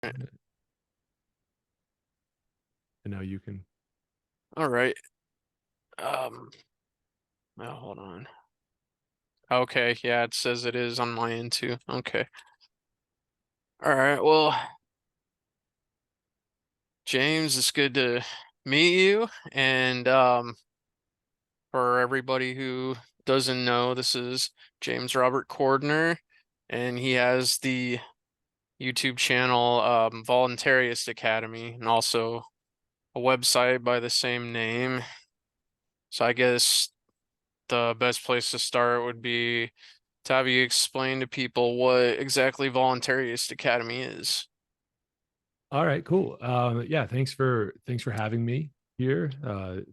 And now you can. All right. Um, now hold on. Okay, yeah, it says it is on my end too. Okay. All right. Well, James, it's good to meet you. And for everybody who doesn't know, this is James Robert Cordiner, and he has the YouTube channel Voluntaryist Academy and also a website by the same name. So I guess the best place to start would be to have you explain to people what exactly Voluntaryist Academy is. All right, cool. Yeah, thanks for having me here.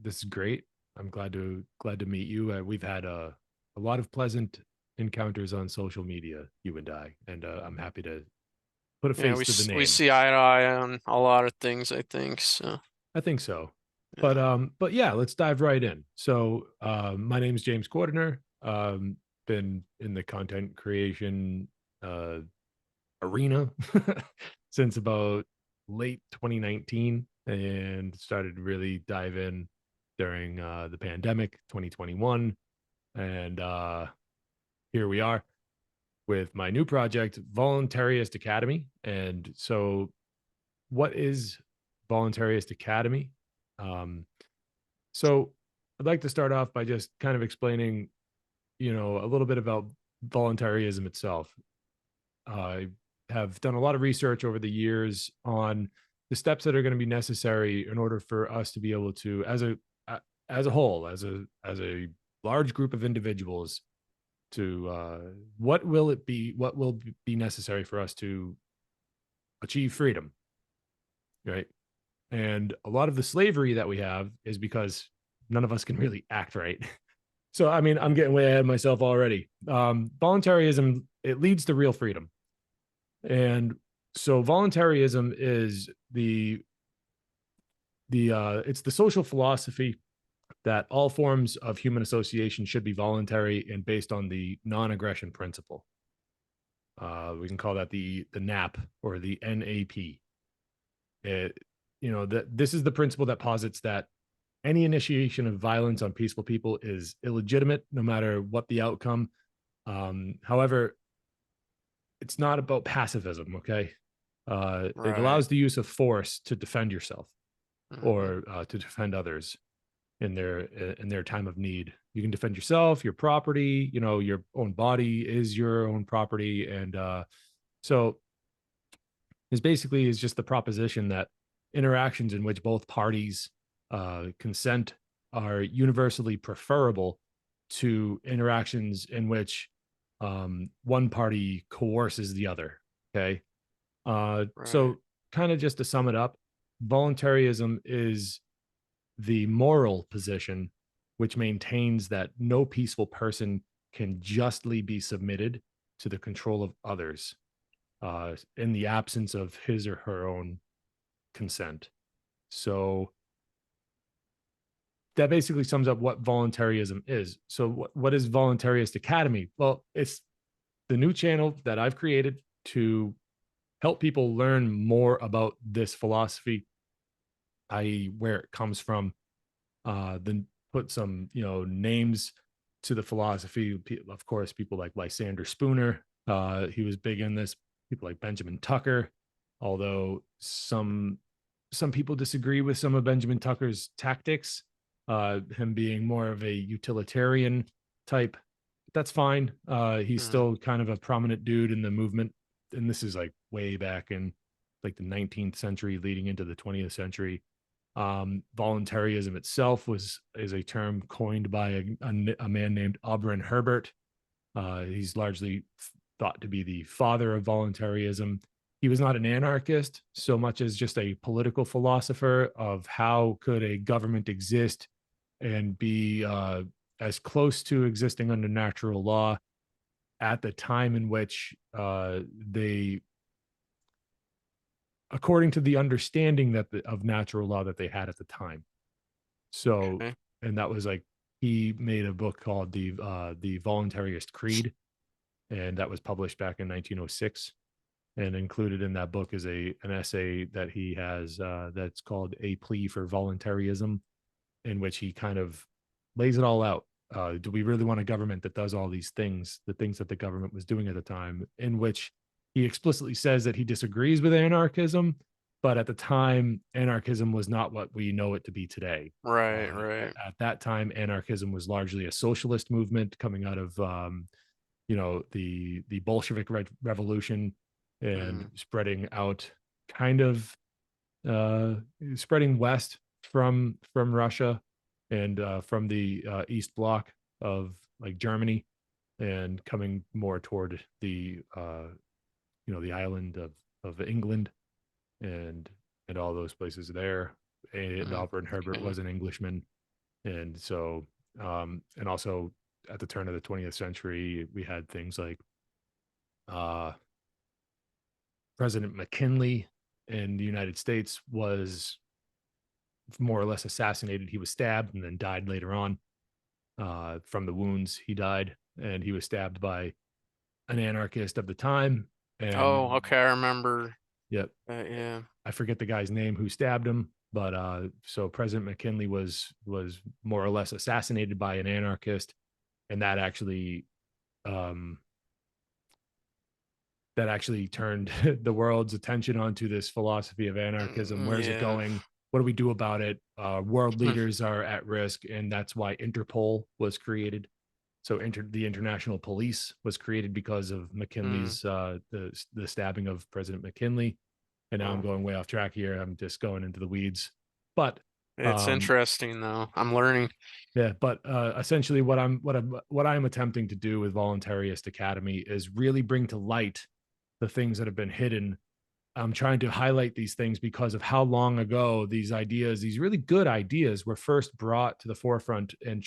This is great. I'm glad to meet you. We've had a lot of pleasant encounters on social media, you and I, and I'm happy to put a Yeah, face to the we name. see eye to eye on a lot of things, I think. So I think so. yeah. But yeah, let's dive right in. So, my name is James Cordiner. Been in the content creation uh, arena since about late 2019 and started to really dive in during the pandemic 2021. And here we are with my new project, Voluntaryist Academy. And so, what is Voluntaryist Academy? Um, So I'd like to start off by just kind of explaining, a little bit about voluntarism itself. I have done a lot of research over the years on the steps that are going to be necessary in order for us to be able to, as a whole, as a large group of individuals, to what will be necessary for us to achieve freedom, right? And a lot of the slavery that we have is because none of us can really act right. So, I mean, I'm getting way ahead of myself already. Voluntarism, it leads to real freedom. And so voluntarism is it's the social philosophy that all forms of human association should be voluntary and based on the non-aggression principle. We can call that the NAP or the NAP. It, that this is the principle that posits that any initiation of violence on peaceful people is illegitimate, no matter what the outcome. However, it's not about pacifism. Okay, it Right. allows the use of force to defend yourself Hmm. or to defend others in their time of need. You can defend yourself, your property. Your own body is your own property, and so is basically is just the proposition that interactions in which both parties consent are universally preferable to interactions in which one party coerces the other. Okay. Right. So, kind of just to sum it up, voluntarism is the moral position which maintains that no peaceful person can justly be submitted to the control of others in the absence of his or her own consent. So that basically sums up what voluntarism is. So what is Voluntarist Academy? Well, it's the new channel that I've created to help people learn more about this philosophy, i.e., where it comes from. Then put some, names to the philosophy. Of course, people like Lysander Spooner. He was big in this. People like Benjamin Tucker, although some people disagree with some of Benjamin Tucker's tactics, him being more of a utilitarian type. That's fine. He's Hmm. still kind of a prominent dude in the movement. And this is like way back in like the 19th century, leading into the 20th century. Voluntarism itself is a term coined by a man named Aubryn Herbert. He's largely thought to be the father of voluntarism. He was not an anarchist so much as just a political philosopher of how could a government exist and be as close to existing under natural law at the time in which they, according to the understanding of natural law that they had at the time. So, Okay. and that was like he made a book called the Voluntarist Creed, and that was published back in 1906. And included in that book is an essay that he has that's called "A Plea for Voluntarism," in which he kind of lays it all out. Do we really want a government that does all these things, the things that the government was doing at the time? In which he explicitly says that he disagrees with anarchism, but at the time, anarchism was not what we know it to be today. Right, right. At that time, anarchism was largely a socialist movement coming out of the Bolshevik Revolution and Mm, spreading out, kind of uh, spreading west from Russia and from the East Bloc of like Germany, and coming more toward the the island of England and all those places there. And mm, Alfred Herbert okay. was an Englishman, and so and also at the turn of the 20th century, we had things like uh, President McKinley in the United States was more or less assassinated. He was stabbed and then died later on from the wounds. He died, and he was stabbed by an anarchist of the time. Oh, And okay, I remember yep, that, yeah. I forget the guy's name who stabbed him, but so President McKinley was more or less assassinated by an anarchist, and um, that actually turned the world's attention onto this philosophy of anarchism. Where's it Yeah. going? What do we do about it? World leaders are at risk, and that's why Interpol was created. So the international police was created because of Mm, McKinley's the stabbing of President McKinley. And now I'm well, going way off track here. I'm just going into the weeds. But it's um, interesting though. I'm learning. yeah, but essentially what I'm attempting to do with Voluntaryist Academy is really bring to light the things that have been hidden. I'm trying to highlight these things because of how long ago these ideas, these really good ideas, were first brought to the forefront and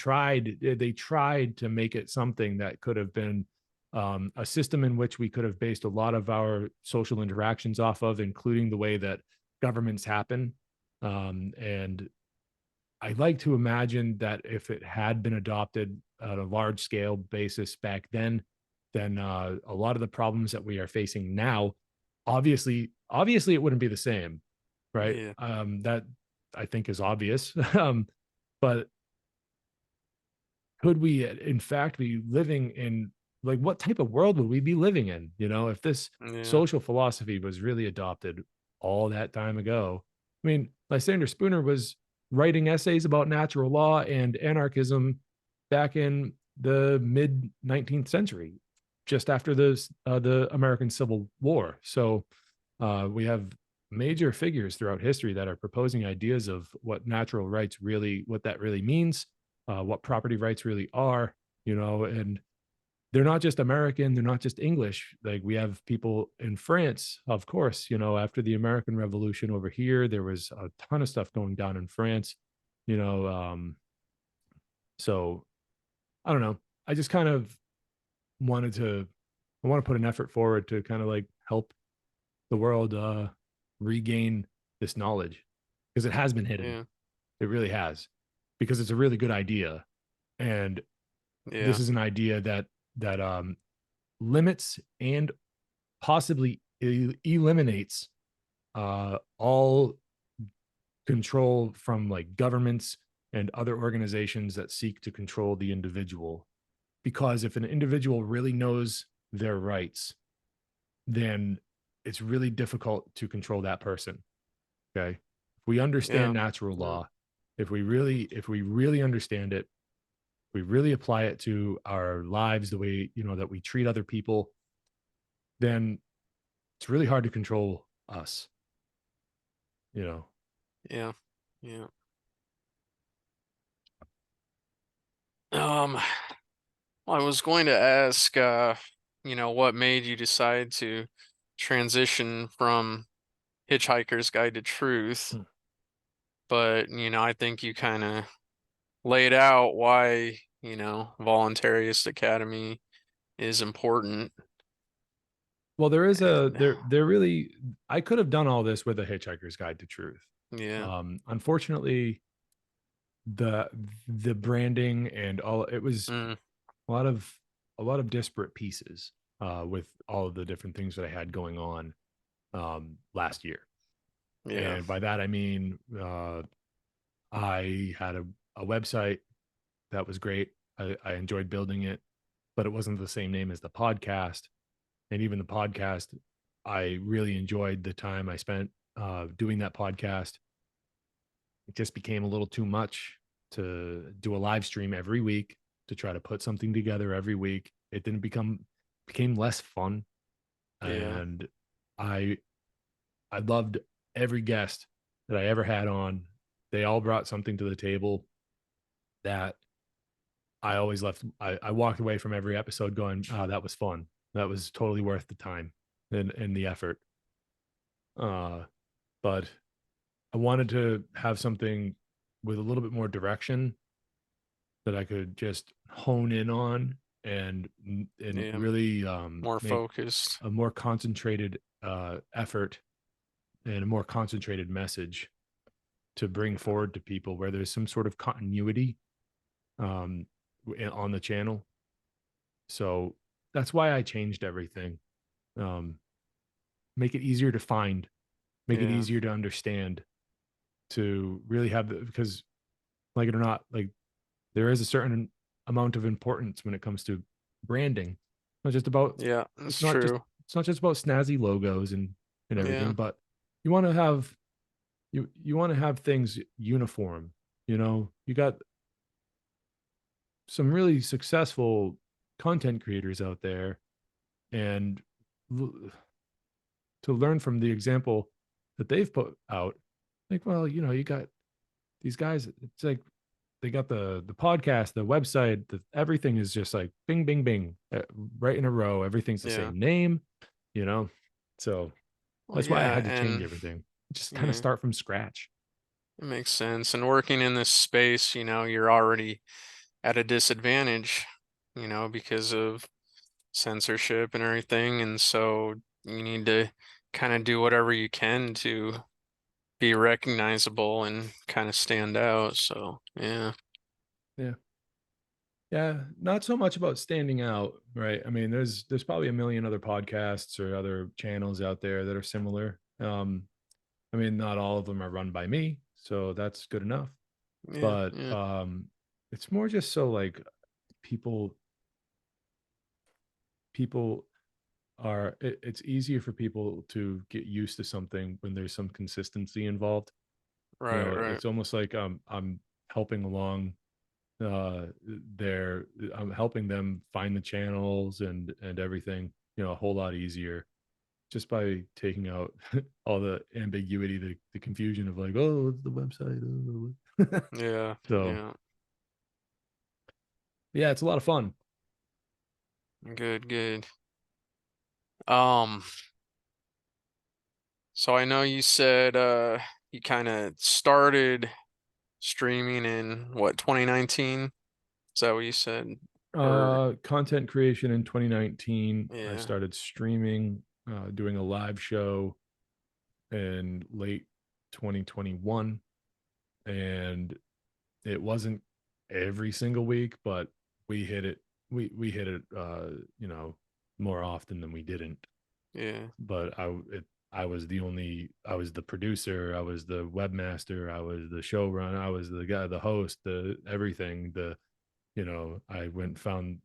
they tried to make it something that could have been a system in which we could have based a lot of our social interactions off of, including the way that governments happen. And I like to imagine that if it had been adopted at a large scale basis back then a lot of the problems that we are facing now, obviously it wouldn't be the same, right? Yeah, That I think is obvious. But could we in fact be living in, like, what type of world would we be living in, if this yeah, social philosophy was really adopted all that time ago? I mean, Lysander Spooner was writing essays about natural law and anarchism back in the mid 19th century, just after the American Civil War. So we have major figures throughout history that are proposing ideas of what natural rights really, what that really means, what property rights really are, and they're not just American, they're not just English. Like, we have people in France, of course, after the American Revolution over here, there was a ton of stuff going down in France, you know. So I don't know. I just kind of wanted to, I want to put an effort forward to kind of like help the world regain this knowledge, because it has been hidden. yeah, It really has, because it's a really good idea. And this yeah, is an idea that limits and possibly eliminates all control from like governments and other organizations that seek to control the individual. Because if an individual really knows their rights, then it's really difficult to control that person. Okay. If we understand yeah, natural yeah, law, if we really understand it, we really apply it to our lives, the way, that we treat other people, then it's really hard to control us, you know. yeah, yeah. Um, well, I was going to ask, what made you decide to transition from Hitchhiker's Guide to Truth, Hmm. but I think you kind of laid out why, Voluntarist Academy is important. Well, there is a And there really, I could have done all this with a Hitchhiker's Guide to Truth. yeah, Unfortunately, the the branding and all, it was mm, a lot of disparate pieces with all of the different things that I had going on. last year. Yeah. And by that, I mean, I had a website that was great. I enjoyed building it, but it wasn't the same name as the podcast. And even the podcast, I really enjoyed the time I spent doing that podcast. It just became a little too much to do a live stream every week, to try to put something together every week. It didn't became less fun. Yeah. And I I loved every guest that I ever had on. They all brought something to the table that I always left. I walked away from every episode going, "Oh, that was fun. That was totally worth the time and the effort." Uh, but I wanted to have something with a little bit more direction that I could just hone in on and Yeah. really More make focused. a more concentrated effort and a more concentrated message to bring Yeah. forward to people, where there's some sort of continuity um, on the channel. So that's why I changed everything. Um, make it easier to find, make it Yeah. easier to understand, to really have the, because like it or not, like there is a certain amount of importance when it comes to branding. Not just about Yeah. it's That's not just true. it's not just about snazzy logos and Yeah. everything, but you want to have you want to have things uniform. You got some really successful content creators out there, and to learn from the example that they've put out, like, well, you got these guys, it's like they got the podcast, the website, everything is just like bing bing bing, right in a row, everything's the Yeah. same name, you know so Well, that's why I yeah, had to change and everything, just kind of yeah, start from scratch. it makes sense. And working in this space, you're already at a disadvantage, because of censorship and everything. And so you need to kind of do whatever you can to be recognizable and kind of stand out. So, yeah. Yeah. Yeah, not so much about standing out, right? I mean, there's probably a million other podcasts or other channels out there that are similar. I mean, not all of them are run by me, so that's good enough. Yeah. But Yeah. it's more just so like people people it's easier for people to get used to something when there's some consistency involved. Right. Right. It's almost like I'm helping along their I'm helping them find the channels and everything, a whole lot easier, just by taking out all the ambiguity, the confusion of like, oh, it's the website. Oh. Yeah. So Yeah. yeah, it's a lot of fun. Good. Good. Um, so I know you said you kind of started streaming in what, 2019? Is that what you said? Or Content creation in 2019. I yeah. started streaming, doing a live show in late 2021, and it wasn't every single week, but we hit it. We hit it, more often than we didn't. Yeah. But I was the producer, I was the webmaster, I was the showrunner, I was the guy, the host, the everything. I went and found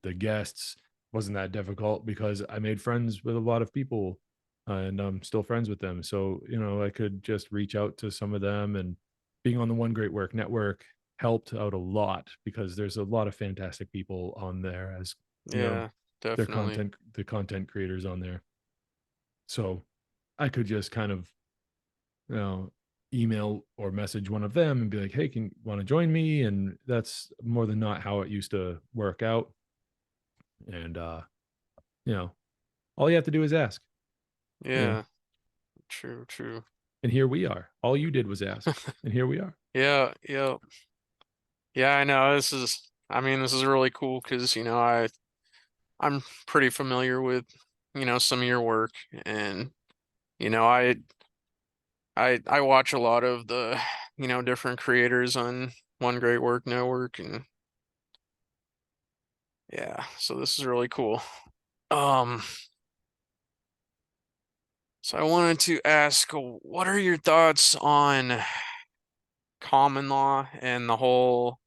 the guests. Wasn't that difficult because I made friends with a lot of people, and I'm still friends with them. So, I could just reach out to some of them, and being on the One Great Work Network helped out a lot because there's a lot of fantastic people on there, as Yeah, their definitely. content, the content creators on there. So I could just kind of, you know, email or message one of them and be like, "Hey, can want to join me?" And that's more than not how it used to work out. And you know, all you have to do is ask, you know. Yeah, true, true. And here we are. All you did was ask, and here we are. Yeah, yeah. Yeah, I know. This is really cool because, I'm pretty familiar with, some of your work, and, you know, I watch a lot of the, different creators on One Great Work Network, and yeah, so this is really cool. Um, So I wanted to ask, what are your thoughts on common law and the whole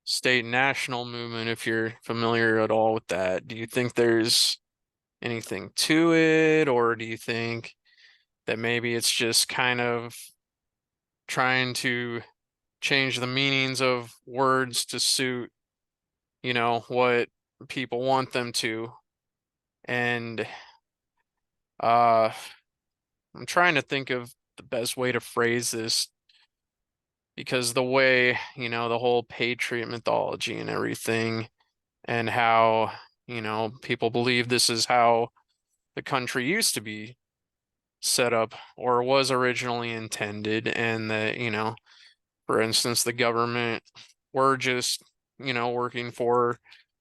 state national movement, if you're familiar at all with that? Do you think there's anything to it, or do you think that maybe it's just kind of trying to change the meanings of words to suit, what people want them to? And uh I'm trying to think of the best way to phrase this because the way, the whole patriot mythology and everything, and how, people believe this is how the country used to be set up or was originally intended, and that, for instance, the government were just, working for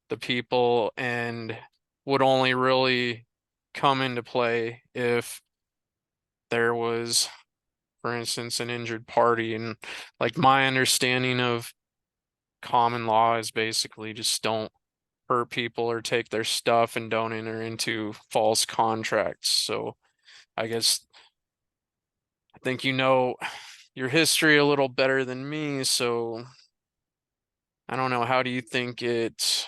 the people and would only really come into play if there was, for instance, an injured party. And like my understanding of common law is basically just don't hurt people or take their stuff and don't enter into false contracts. So I guess I think you know your history a little better than me, so I don't know, how do you think it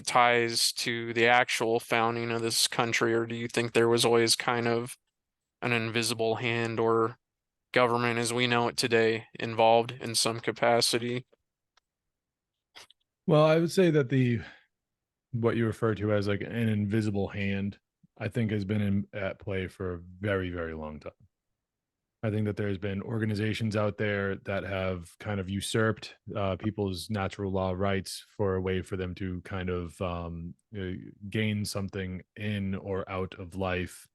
ties to the actual founding of this country, or do you think there was always kind of an invisible hand or government as we know it today involved in some capacity? Well, I would say that the what you refer to as like an invisible hand, I think has been at play for a very, very long time. I think that there's been organizations out there that have kind of usurped people's natural law rights for a way for them to kind of gain something in or out of life,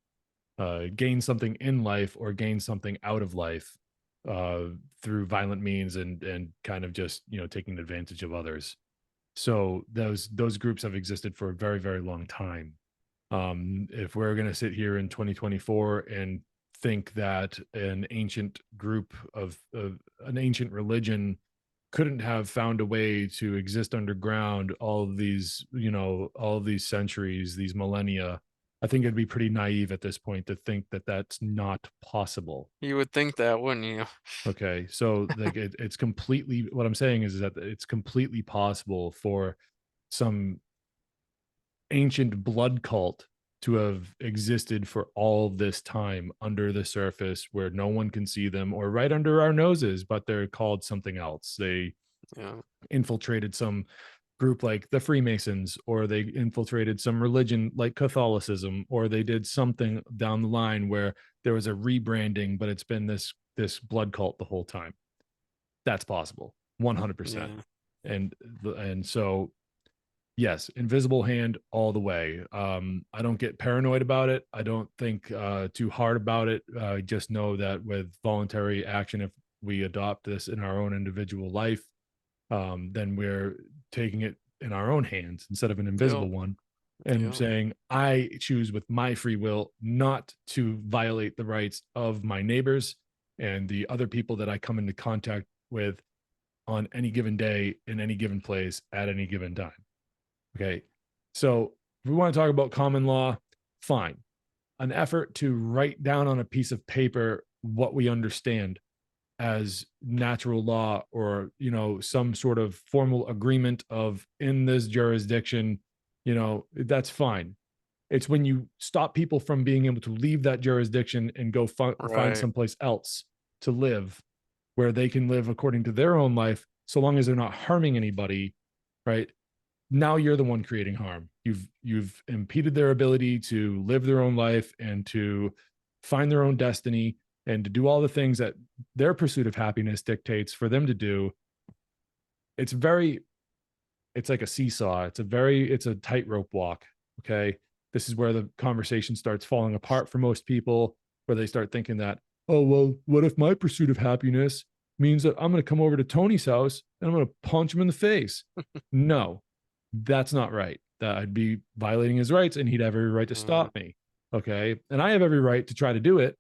gain something in life or gain something out of life uh, through violent means and kind of just taking advantage of others. So those groups have existed for a very, very long time. If we're going to sit here in 2024 and think that an ancient group of an ancient religion couldn't have found a way to exist underground all of these, all of these centuries, these millennia, I think it'd be pretty naive at this point to think that that's not possible. You would think that, wouldn't you? Okay, so like it's completely, what I'm saying is that it's completely possible for some ancient blood cult to have existed for all this time under the surface where no one can see them or right under our noses, but they're called something else. They Yeah. infiltrated some group like the Freemasons, or they infiltrated some religion like Catholicism, or they did something down the line where there was a rebranding, but it's been this blood cult the whole time. That's possible, 100%. Yeah. And so yes, invisible hand all the way. I don't get paranoid about it. I don't think too hard about it. I just know that with voluntary action, if we adopt this in our own individual life, then we're taking it in our own hands instead of an Yep. invisible one, and Yep. saying, I choose with my free will not to violate the rights of my neighbors and the other people that I come into contact with on any given day, in any given place, at any given time. Okay. So if we want to talk about common law, fine. An effort to write down on a piece of paper what we understand as natural law, or some sort of formal agreement of in this jurisdiction, that's fine. It's when you stop people from being able to leave that jurisdiction and go find Right. someplace else to live, where they can live according to their own life, so long as they're not harming anybody, right? Now you're the one creating harm. You've impeded their ability to live their own life and to find their own destiny and to do all the things that their pursuit of happiness dictates for them to do. It's very, it's like a seesaw. It's a tightrope walk. Okay. This is where the conversation starts falling apart for most people, where they start thinking that, oh, well, what if my pursuit of happiness means that I'm going to come over to Tony's house and I'm going to punch him in the face? No, that's not right. That I'd be violating his rights and he'd have every right to Uh, stop me. Okay. And I have every right to try to do it,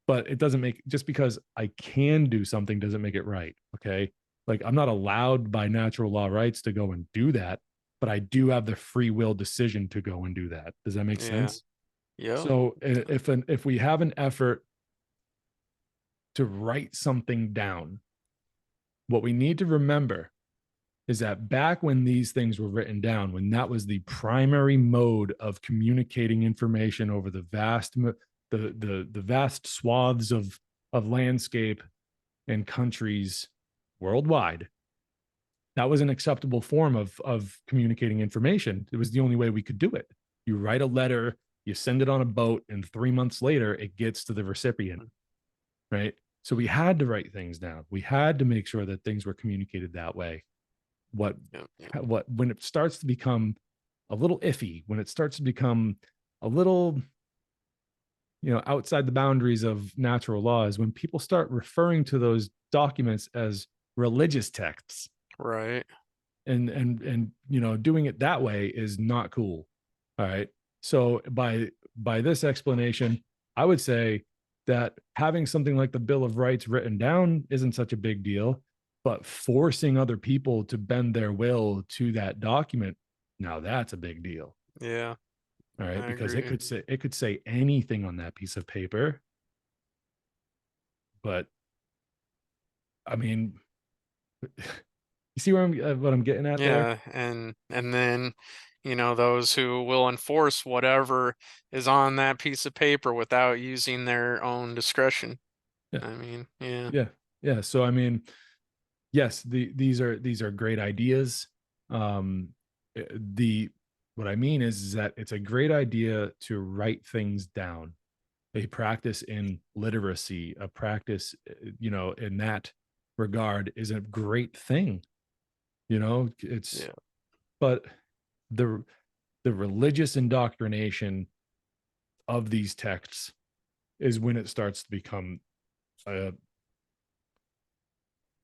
but it doesn't make, just because I can do something doesn't make it right. Okay. Like I'm not allowed by natural law rights to go and do that, but I do have the free will decision to go and do that. Does that make yeah. sense? Yep. So if we have an effort to write something down, what we need to remember is that back when these things were written down, when that was the primary mode of communicating information over the vast swaths of landscape and countries worldwide, that was an acceptable form of communicating information. It was the only way we could do it. You write a letter, you send it on a boat, and 3 months later it gets to the recipient, right? So we had to write things down. We had to make sure that things were communicated that way. what Yep. Yep. what when it starts to become a little iffy, when it starts to become a little, outside the boundaries of natural laws, when people start referring to those documents as religious texts, Right. and doing it that way is not cool. All right. So by this explanation, I would say that having something like the Bill of Rights written down isn't such a big deal, but forcing other people to bend their will to that document, now that's a big deal. Yeah, All right, I because agree. it could say anything on that piece of paper, but I mean, you see where what I'm getting at there? Yeah, and then, those who will enforce whatever is on that piece of paper without using their own discretion. Yeah, I mean, yeah. yeah, yeah. So I mean, yes, these are great ideas. The What I mean is that it's a great idea to write things down. A practice in literacy, a practice, in that regard is a great thing. It's Yeah. but the the religious indoctrination of these texts is when it starts to become uh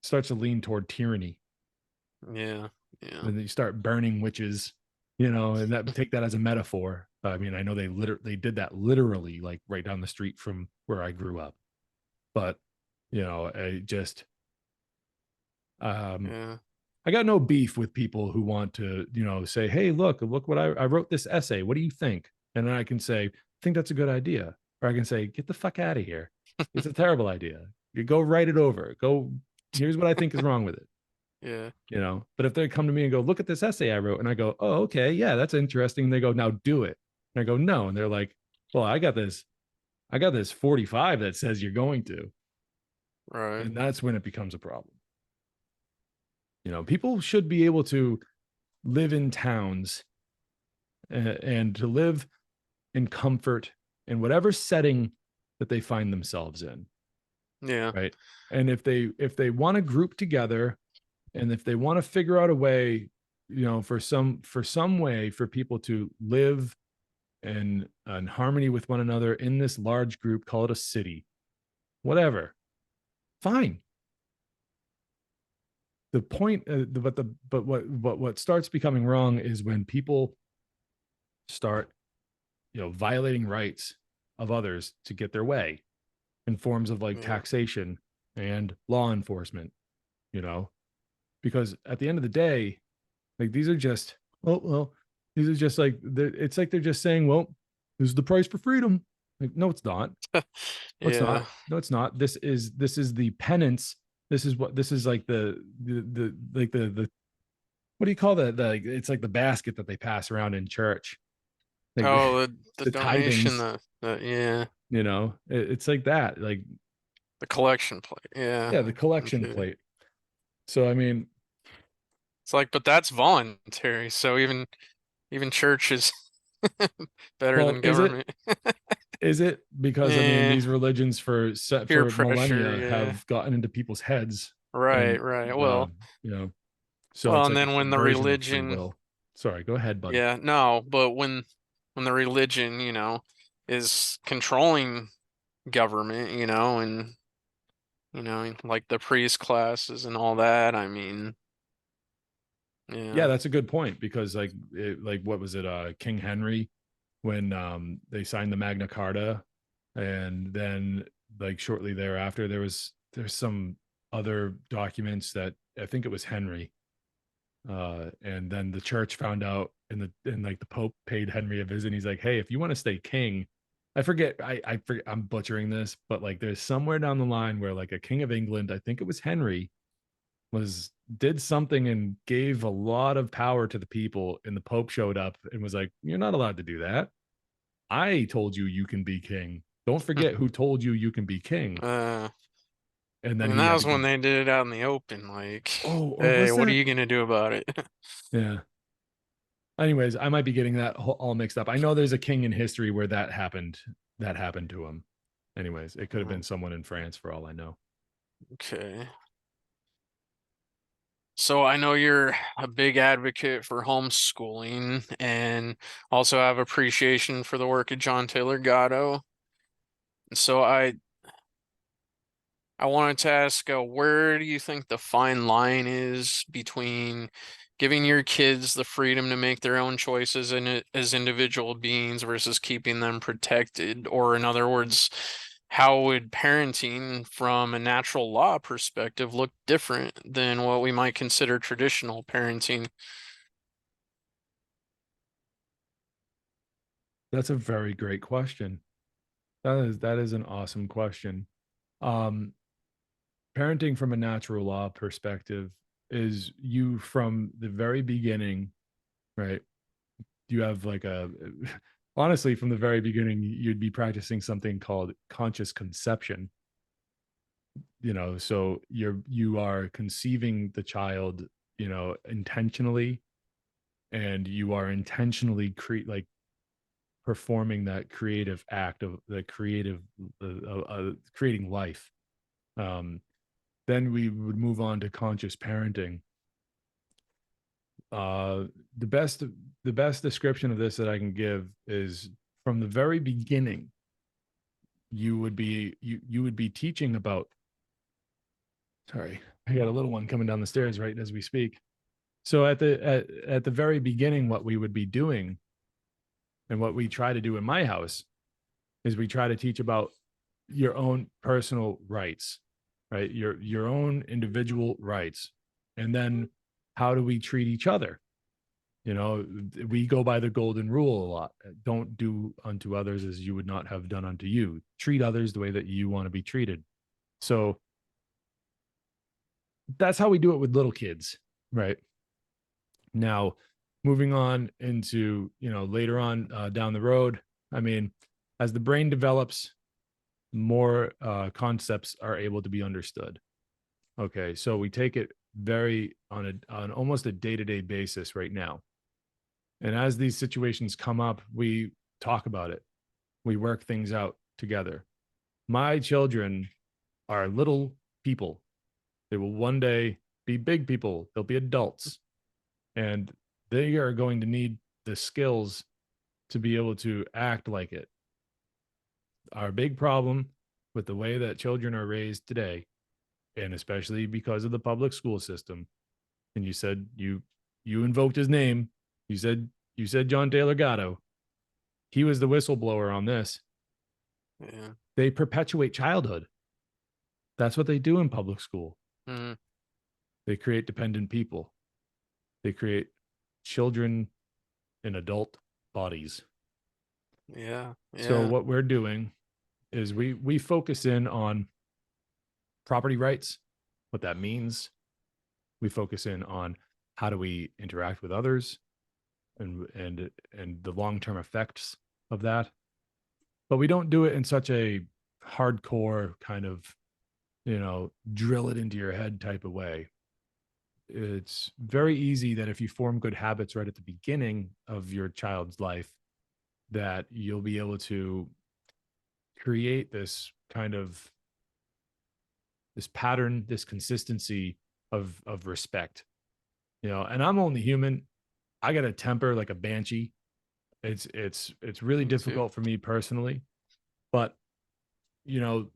starts to lean toward tyranny. Yeah. Yeah. When you start burning witches, and that take that as a metaphor. I mean, I know they did that literally, like right down the street from where I grew up. But I just um Yeah. I got no beef with people who want to, say, hey, look what I wrote this essay. What do you think? And then I can say, I think that's a good idea. Or I can say, get the fuck out of here. It's a terrible idea. You go write it over. Go, here's what I think is wrong with it. Yeah. But if they come to me and go, look at this essay I wrote, and I go, oh, okay, yeah, that's interesting. And they go, now do it. And I go, no. And they're like, well, I got this 45 that says you're going to. Right. And that's when it becomes a problem. People should be able to live in towns, and to live in comfort in whatever setting that they find themselves in, Yeah. right? And if they want to group together, and if they want to figure out a way, for some way for people to live in harmony with one another in this large group, call it a city, whatever, fine. The point, but what starts becoming wrong is when people start, violating rights of others to get their way in forms of like Yeah. taxation and law enforcement, you know, because at the end of the day, like these are just, well, these are just like, it's like they're just saying, well, this is the price for freedom. Like, no, it's not. No, it's Yeah. not. No, it's not. This is the penance. This is like the like the what do you call that? It's like the basket that they pass around in church. Like Oh, the the donation, tithings, yeah, it's like that. Like, the collection plate. Yeah. yeah, the collection Okay. plate. So I mean, It's like, but that's voluntary, so even church is better well, than is it? government. Is it? Because I mean, Yeah. these religions Peer for pressure, millennia yeah. have gotten into people's heads, Right, and right. uh, Well, you know, so it's and like a then when the subversion of free religion, will. Sorry, go ahead, buddy. yeah, no, but when the religion, is controlling government, and like the priest classes and all that, I mean, Yeah, yeah, that's a good point because like what was it, King Henry, when they signed the Magna Carta, and then like shortly thereafter there's some other documents that I think it was Henry, and then the church found out, and like the Pope paid Henry a visit, and he's like, hey, if you want to stay king, I forget, I'm butchering this, but like there's somewhere down the line where like a king of England, I think it was Henry, was did something and gave a lot of power to the people, and the Pope showed up and was like, "You're not allowed to do that. I told you you can be king. Don't forget who told you you can be king." Uh, And I then mean, he that had was to when give. they did it out in the open. Like, Oh, or hey, was what are that? you gonna do about it? Yeah. Anyways, I might be getting that all mixed up. I know there's a king in history where that happened. That happened to him. Anyways, it could have been someone in France for all I know. Okay. So I know you're a big advocate for homeschooling and also have appreciation for the work of John Taylor Gatto. So I wanted to ask, where do you think the fine line is between giving your kids the freedom to make their own choices as individual beings versus keeping them protected? Or, in other words, how would parenting from a natural law perspective look different than what we might consider traditional parenting? That's a very great question. That is an awesome question. Um, Parenting from a natural law perspective is you from the very beginning, right? You have like a honestly from the very beginning you'd be practicing something called conscious conception, so you are conceiving the child, intentionally, and you are intentionally like performing that creative act of the creative creating life. um then we would move on to conscious parenting. uh the best the best description of this that I can give is from the very beginning you would be teaching about. Sorry, I got a little one coming down the stairs right as we speak. So at the very beginning, what we would be doing and what we try to do in my house is we try to teach about your own personal rights, right? Your own individual rights. And then how do we treat each other? We go by the golden rule a lot. Don't do unto others as you would not have done unto you. Treat others the way that you want to be treated. So that's how we do it with little kids, right? Now, moving on into, later on down the road, I mean, as the brain develops, more concepts are able to be understood. Okay, so we take it very on almost a day-to-day basis right now. And as these situations come up, we talk about it. We work things out together. My children are little people. They will one day be big people. They'll be adults. And they are going to need the skills to be able to act like it. Our big problem with the way that children are raised today, and especially because of the public school system, and you said you invoked his name. You said John Taylor Gatto. He was the whistleblower on this. Yeah. They perpetuate childhood. That's what they do in public school. Mm, They create dependent people. They create children in adult bodies. yeah. So Yeah. what we're doing is we focus in on property rights, what that means. We focus in on how do we interact with others, and the long-term effects of that. But we don't do it in such a hardcore kind of, drill it into your head type of way. It's very easy that if you form good habits right at the beginning of your child's life, that you'll be able to create this kind of this pattern, this consistency of respect. And I'm only human. I got a temper like a banshee. It's really Me too. difficult for me personally, but you know,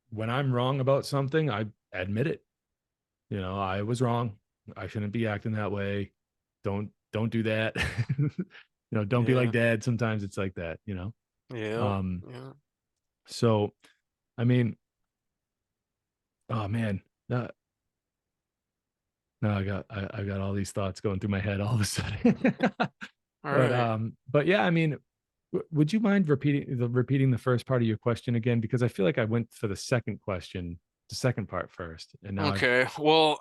when I'm wrong about something, I admit it. I was wrong. I shouldn't be acting that way. Don't do that. Don't be like Yeah. dad. Sometimes it's like that. Yeah. Um, Yeah. so I mean, oh man, no, no, I got all these thoughts going through my head all of a sudden. All but right. um, but yeah, I mean, Would you mind repeating the first part of your question again? Because I feel like I went for the second question, the second part first, and now I've Okay, well,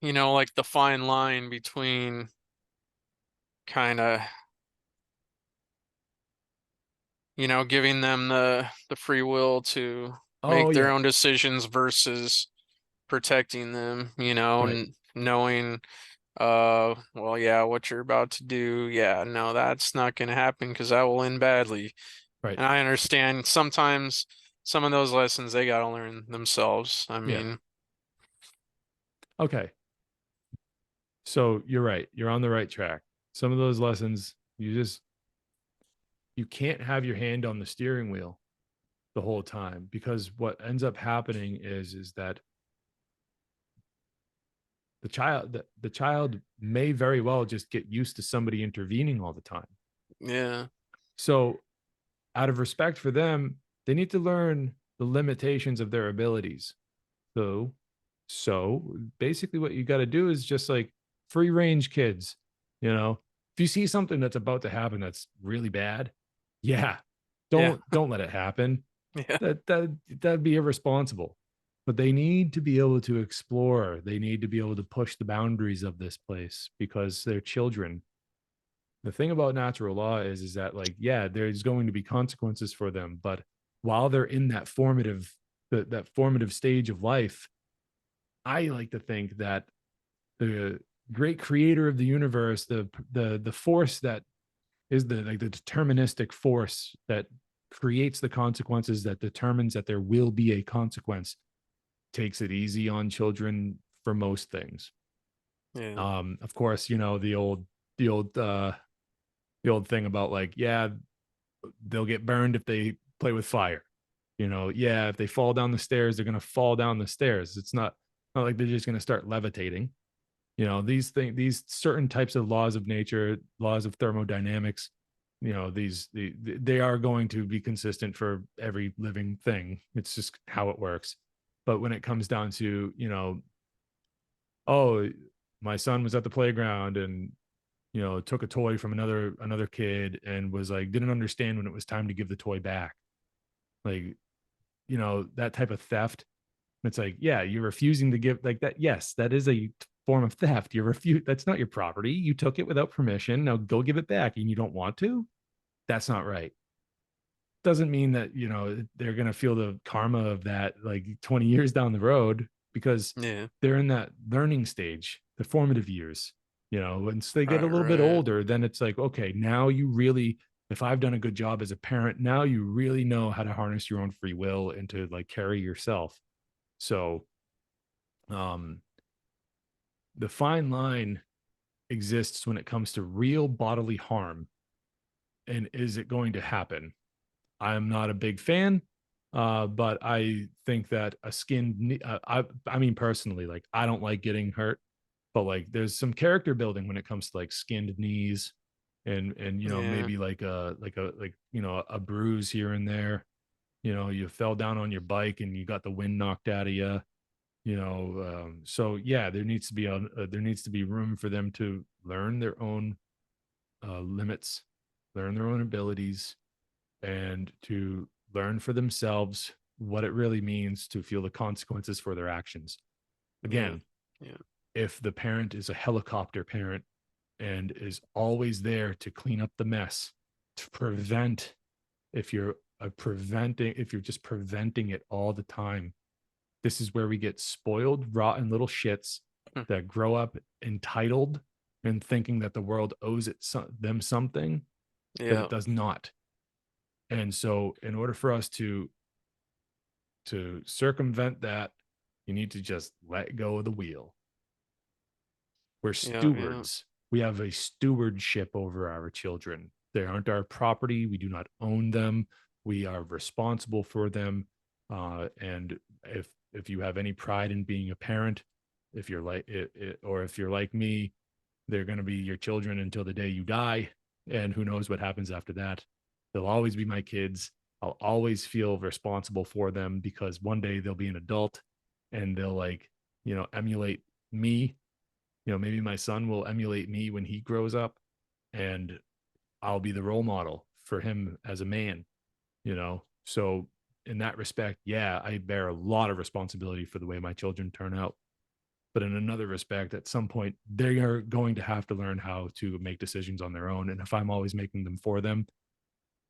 like the fine line between kind of, giving them the free will to oh make their yeah, own decisions versus protecting them, right, and knowing, well, yeah, what you're about to do, yeah, no, that's not going to happen because that will end badly. right, And I understand sometimes some of those lessons they got to learn themselves. I yeah, mean, okay. So you're right. You're on the right track. Some of those lessons, you can't have your hand on the steering wheel the whole time, because what ends up happening is that the child may very well just get used to somebody intervening all the time. yeah, So out of respect for them, they need to learn the limitations of their abilities. So, so basically, what you got to do is just like free range kids. You know, if you see something that's about to happen that's really bad, yeah, yeah, don't let it happen. yeah, That'd be irresponsible. But they need to be able to explore. They need to be able to push the boundaries of this place because they're children. The thing about natural law is that, like, yeah, there's going to be consequences for them, but while they're in that formative stage of life, I like to think that the great creator of the universe, the force that is the deterministic force that creates the consequences, that determines that there will be a consequence, takes it easy on children for most things. yeah, Of course, the old the old thing about, like, yeah, they'll get burned if they play with fire. Yeah, if they fall down the stairs, they're gonna fall down the stairs. It's not like they're just gonna start levitating. These certain types of laws of nature, laws of thermodynamics, they are going to be consistent for every living thing. It's just how it works. But when it comes down to, oh, my son was at the playground and took a toy from another kid and was like, didn't understand when it was time to give the toy back. Like, that type of theft. It's like, yeah, you're refusing to give, like, that. Yes, that is a form of theft. That's not your property. You took it without permission. Now go give it back, and you don't want to. That's not right. Doesn't mean that, they're going to feel the karma of that like 20 years down the road, because yeah. they're in that learning stage, the formative years. Once they get a Right, little bit right. older, then it's like, okay, now you really, if I've done a good job as a parent, now you really know how to harness your own free will and to, like, carry yourself. So, um, the fine line exists when it comes to real bodily harm, and is it going to happen? I'm not a big fan, but I think that I mean, personally, like, I don't like getting hurt, but, like, there's some character building when it comes to, like, skinned knees, and Yeah, maybe a bruise here and there. You fell down on your bike and you got the wind knocked out of you. So yeah, there needs to be room for them to learn their own limits, learn their own abilities, and to learn for themselves what it really means to feel the consequences for their actions. yeah, Again, yeah, if the parent is a helicopter parent and is always there to clean up the mess, to prevent, if you're if you're just preventing it all the time, this is where we get spoiled, rotten little shits hmm, that grow up entitled and thinking that the world owes them something that yeah, it does not. And so, in order for us to circumvent that, you need to just let go of the wheel. We're yeah, yeah, stewards. We have a stewardship over our children. They aren't our property. We do not own them. We are responsible for them. And if you have any pride in being a parent, if you're like or if you're like me, they're going to be your children until the day you die, and who knows what happens after that. They'll always be my kids. I'll always feel responsible for them because one day they'll be an adult and they'll, like, emulate me. Maybe my son will emulate me when he grows up, and I'll be the role model for him as a man, you know? So in that respect, yeah, I bear a lot of responsibility for the way my children turn out. But in another respect, at some point, they are going to have to learn how to make decisions on their own. And if I'm always making them for them,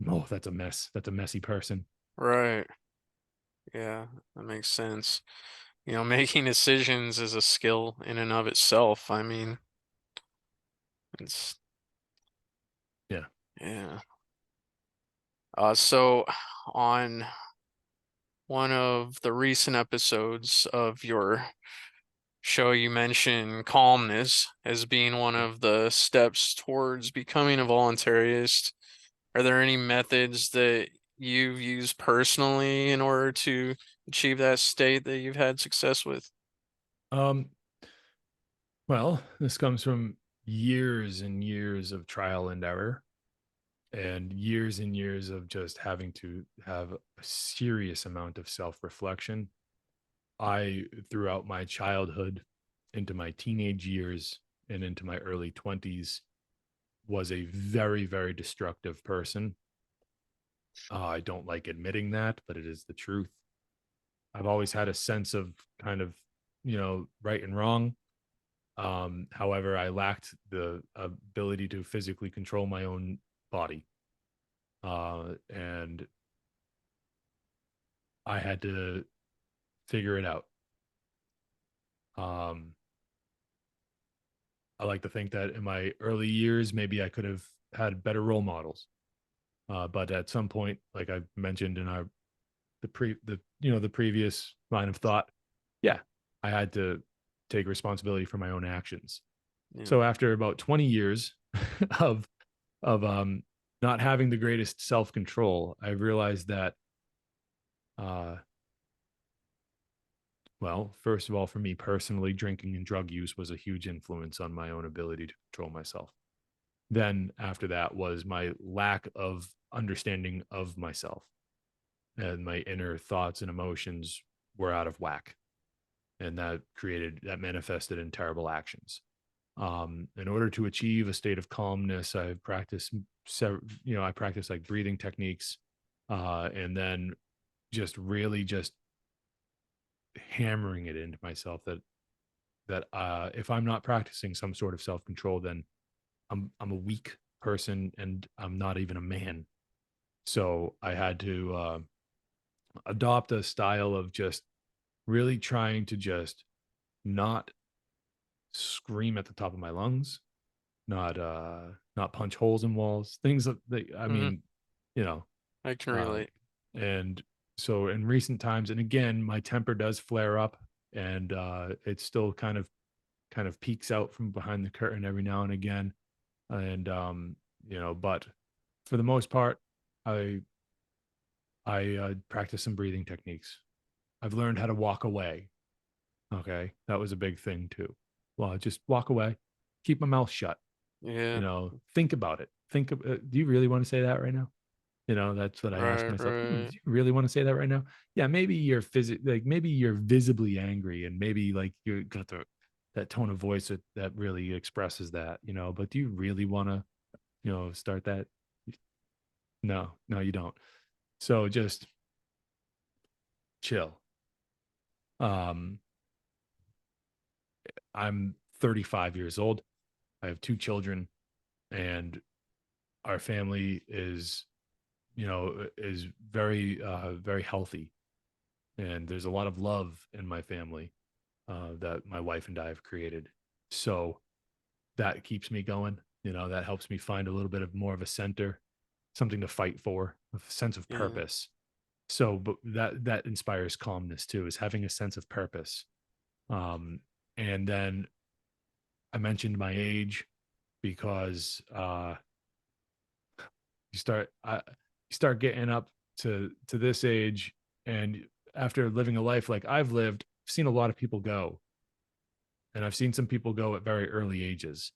oh, that's a mess. That's a messy person. Right. Yeah, that makes sense. Making decisions is a skill in and of itself. I mean, it's Yeah. yeah. So on one of the recent episodes of your show, you mentioned calmness as being one of the steps towards becoming a voluntarist. Are there any methods that you've used personally in order to achieve that state that you've had success with? Um, well, this comes from years and years of trial and error and years of just having to have a serious amount of self-reflection. I, throughout my childhood, into my teenage years, and into my early 20s, was a very, very destructive person. I don't like admitting that, but it is the truth. I've always had a sense of kind of, right and wrong. However, I lacked the ability to physically control my own body. And I had to figure it out. Um, I like to think that in my early years, maybe I could have had better role models. But at some point, like I mentioned in our the previous line of thought, yeah, I had to take responsibility for my own actions. Yeah. So after about 20 years of of not having the greatest self control, I realized that uh, well, first of all, for me personally, drinking and drug use was a huge influence on my own ability to control myself. Then after that was my lack of understanding of myself, and my inner thoughts and emotions were out of whack, and that manifested in terrible actions. In order to achieve a state of calmness, I've practiced I practice like breathing techniques, and then just really just hammering it into myself that if I'm not practicing some sort of self control, then I'm a weak person and I'm not even a man. So I had to adopt a style of just really trying to just not scream at the top of my lungs, not punch holes in walls, things that I Hmm. mean, you know, I can uh, relate. and so in recent times, and again, my temper does flare up, and it still kind of peeks out from behind the curtain every now and again, and but for the most part, I I practice some breathing techniques. I've learned how to walk away. Okay, that was a big thing too. Well, just walk away, keep my mouth shut. Yeah. Think about it. Do you really want to say that right now? That's what I ask Right, myself. Do right. you really want to say that right now? Yeah, maybe maybe you're visibly angry, and maybe like you got that tone of voice that really expresses that, but do you really want to, start that? No, no, you don't. So just chill. Um, I'm 35 years old. I have two children, and our family is very, very healthy. And there's a lot of love in my family that my wife and I have created. So that keeps me going. That helps me find a little bit of more of a center, something to fight for, a sense of Yeah. purpose. So, but that inspires calmness too, is having a sense of purpose. Um, and then I mentioned my age because you start getting up to this age, and after living a life like I've lived, I've seen a lot of people go, and I've seen some people go at very early ages.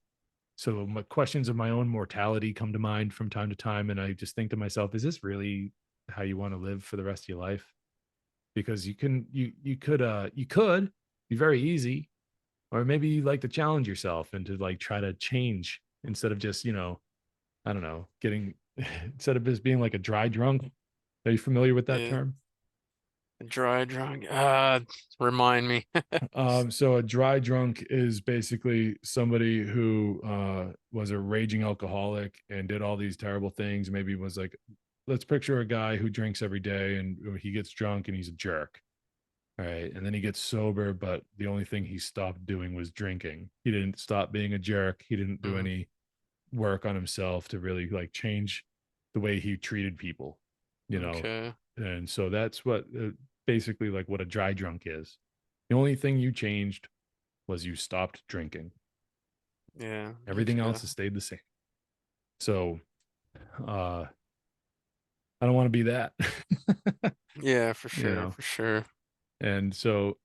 So my questions of my own mortality come to mind from time to time, and I just think to myself, is this really how you want to live for the rest of your life? Because you could be very easy, or maybe you like to challenge yourself and to like try to change instead of just I don't know, getting instead of just being like a dry drunk. Are you familiar with that Yeah. term? Dry drunk. Remind me. So a dry drunk is basically somebody who was a raging alcoholic and did all these terrible things. Maybe was like, let's picture a guy who drinks every day and he gets drunk and he's a jerk. All right. And then he gets sober, but the only thing he stopped doing was drinking. He didn't stop being a jerk. He didn't do Mm, any work on himself to really like change the way he treated people, you know. okay. And so that's what basically like what a dry drunk is. The only thing you changed was you stopped drinking. Yeah. Everything Okay. else has stayed the same. So uh I don't want to be that. Yeah, for You sure. know. For sure. And so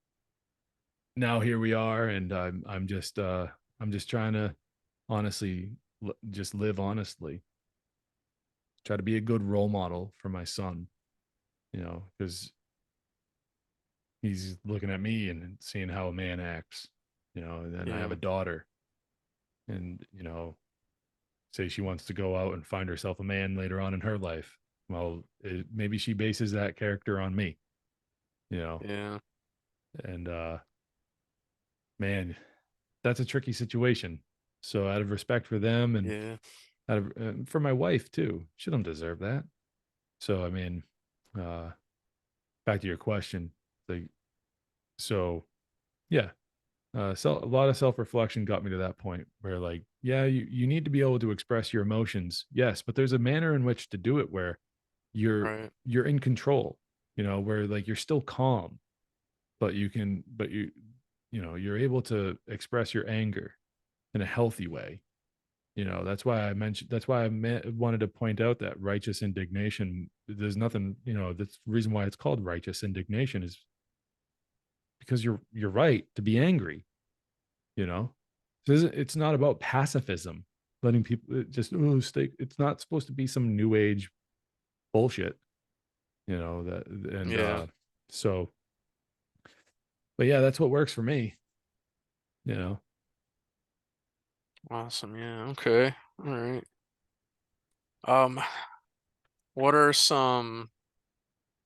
now here we are, and I'm just trying to honestly just live honestly. Try to be a good role model for my son, you know, because he's looking at me and seeing how a man acts, you know. And then I have Yeah. a daughter, and you know, say she wants to go out and find herself a man later on in her life. Well, maybe she bases that character on me, you know. Yeah. And man, that's a tricky situation. So out of respect for them and Yeah. out of for my wife too, she don't deserve that. So I mean, uh, back to your question, like so, yeah. So a lot of self reflection got me to that point where, like, yeah, you need to be able to express your emotions, yes, but there's a manner in which to do it where you're Right. you're in control, you know, where like you're still calm, but you know, you're able to express your anger in a healthy way. You know, that's why wanted to point out that righteous indignation. There's nothing, you know, that's the reason why it's called righteous indignation is because you're right to be angry, you know. So it's not about pacifism, letting people just stay. It's not supposed to be some new age bullshit, you know, that and Yeah. so but yeah, that's what works for me, you know. Awesome. Yeah. Okay. All right. Um, what are some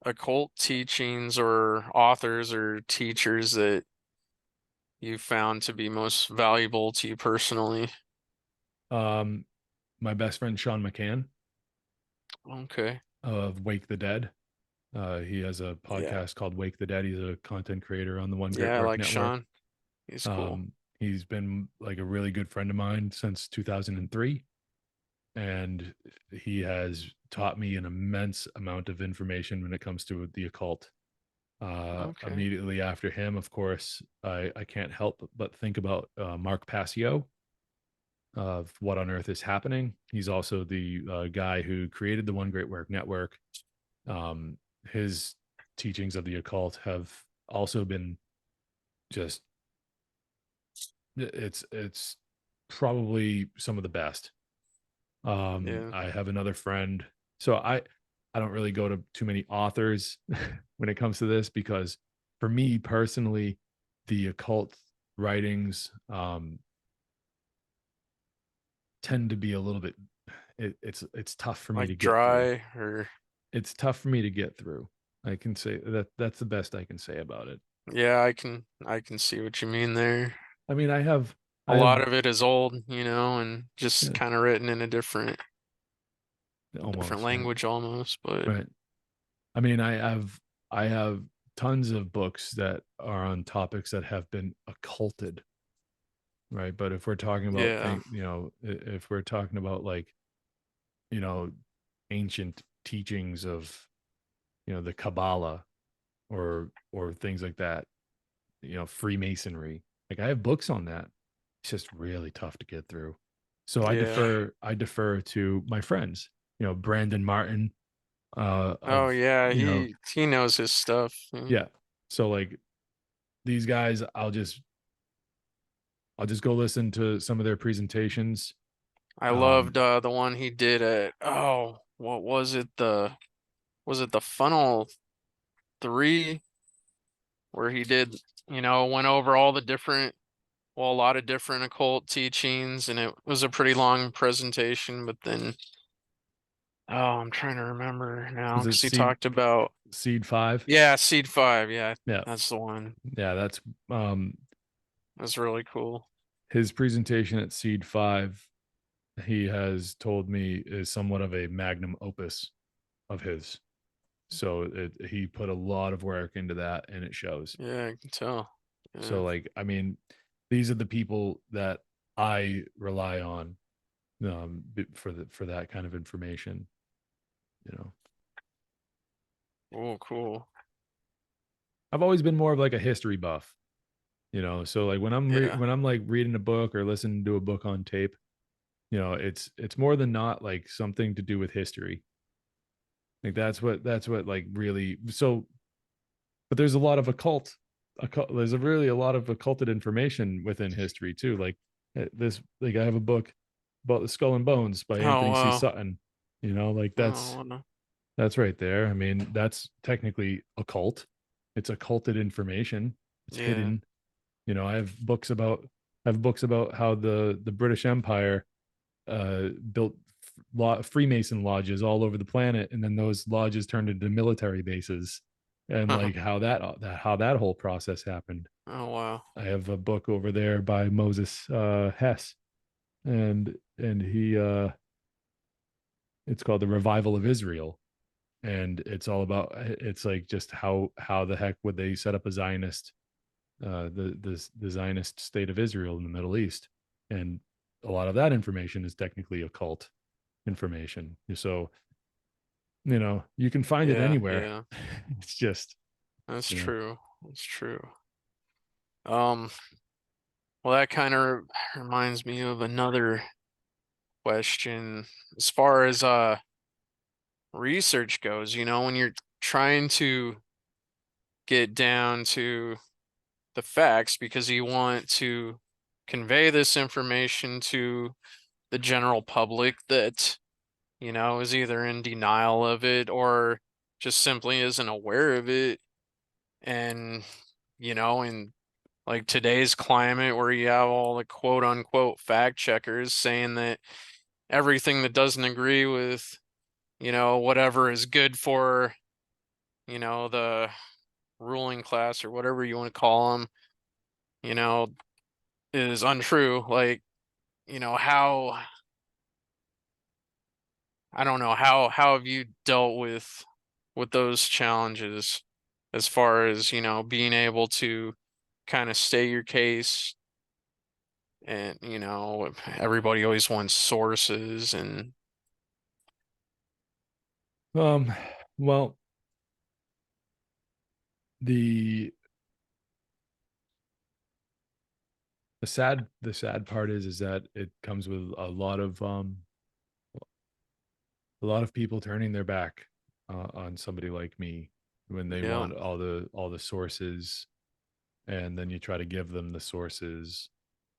occult teachings or authors or teachers that you found to be most valuable to you personally? Um my best friend Sean McCann Okay. of Wake the Dead. He has a Yeah. podcast called Wake the Dead. He's a content creator on the One Great Yeah, I Work like Network. Sean. He's cool. He's been like a really good friend of mine since 2003, and he has taught me an immense amount of information when it comes to the occult. Okay. Immediately after him, of course, I can't help but think about Mark Passio of What on Earth is Happening. He's also the guy who created the One Great Work Network. Um, his teachings of the occult have also been just it's probably some of the best. Yeah. I have another friend. So I don't really go to too many authors when it comes to this because for me personally, the occult writings tend to be a little bit it's tough for me to Like get through. dry or It's tough for me to get through. I can say that that's the best I can say about it. yeah, I can see what you mean there. I mean, A I have lot of it is old, and just yeah, kind of written in a different almost right, language almost, but right. I mean, I have tons of books that are on topics that have been occulted, right? But if we're talking about yeah. things, you know, if we're talking about like, you know, ancient teachings of, you know, the Kabbalah or things like that, you know, Freemasonry. Like I have books on that. It's just really tough to get through. So Yeah. I defer to my friends, you know, Brandon Martin, Oh of, yeah, you know, he knows his stuff. yeah. So like these guys, I'll just go listen to some of their presentations. I Um, loved the one he did at what was it? The Funnel 3 where he did, went over all the different a lot of different occult teachings, and it was a pretty long presentation, but then Oh, I'm trying to remember now Was it because he talked about, Seed 5? yeah, Seed 5. Yeah, Yeah. that's the one. Yeah, that's um That's really cool. his presentation at Seed 5, he has told me, is somewhat of a magnum opus of his. So he put a lot of work into that and it shows. Yeah, I can tell. So Yeah. like, I mean, these are the people that I rely on for that kind of information, you know. Oh, cool. I've always been more of like a history buff, so like Yeah. when I'm like reading a book or listening to a book on tape, it's more than not like something to do with history. Like that's what like really so but there's a lot of there's really a lot of occulted information within history too. Like this like I have a book about the Skull and Bones by Oh, Anthony C. wow. Sutton. Like Oh, wow. that's right there. I mean, that's technically occult. It's occulted information. It's Yeah. hidden. I have books about how the British Empire built Freemason lodges all over the planet, and then those lodges turned into military bases, and like how that whole process happened. Oh, wow. I have a book over there by Moses Hess, and he it's called The Revival of Israel, and it's all about it's like just how the heck would they set up a Zionist the Zionist state of Israel in the Middle East, and a lot of that information is technically occult information. So you can find it Yeah, anywhere. yeah. It's just That's you know true. That's true. Um, well, that kind of reminds me of another question. As far as research goes, when you're trying to get down to the facts because you want to convey this information to the general public that, is either in denial of it or just simply isn't aware of it. And, in like today's climate where you have all the quote unquote fact checkers saying that everything that doesn't agree with, whatever is good for, the ruling class or whatever you want to call them, you know, is untrue. Like, how I don't know, how have you dealt with those challenges as far as, being able to kind of state your case and, everybody always wants sources and um well the the sad part is that it comes with a lot of people turning their back on somebody like me when they yeah, want all the sources, and then you try to give them the sources,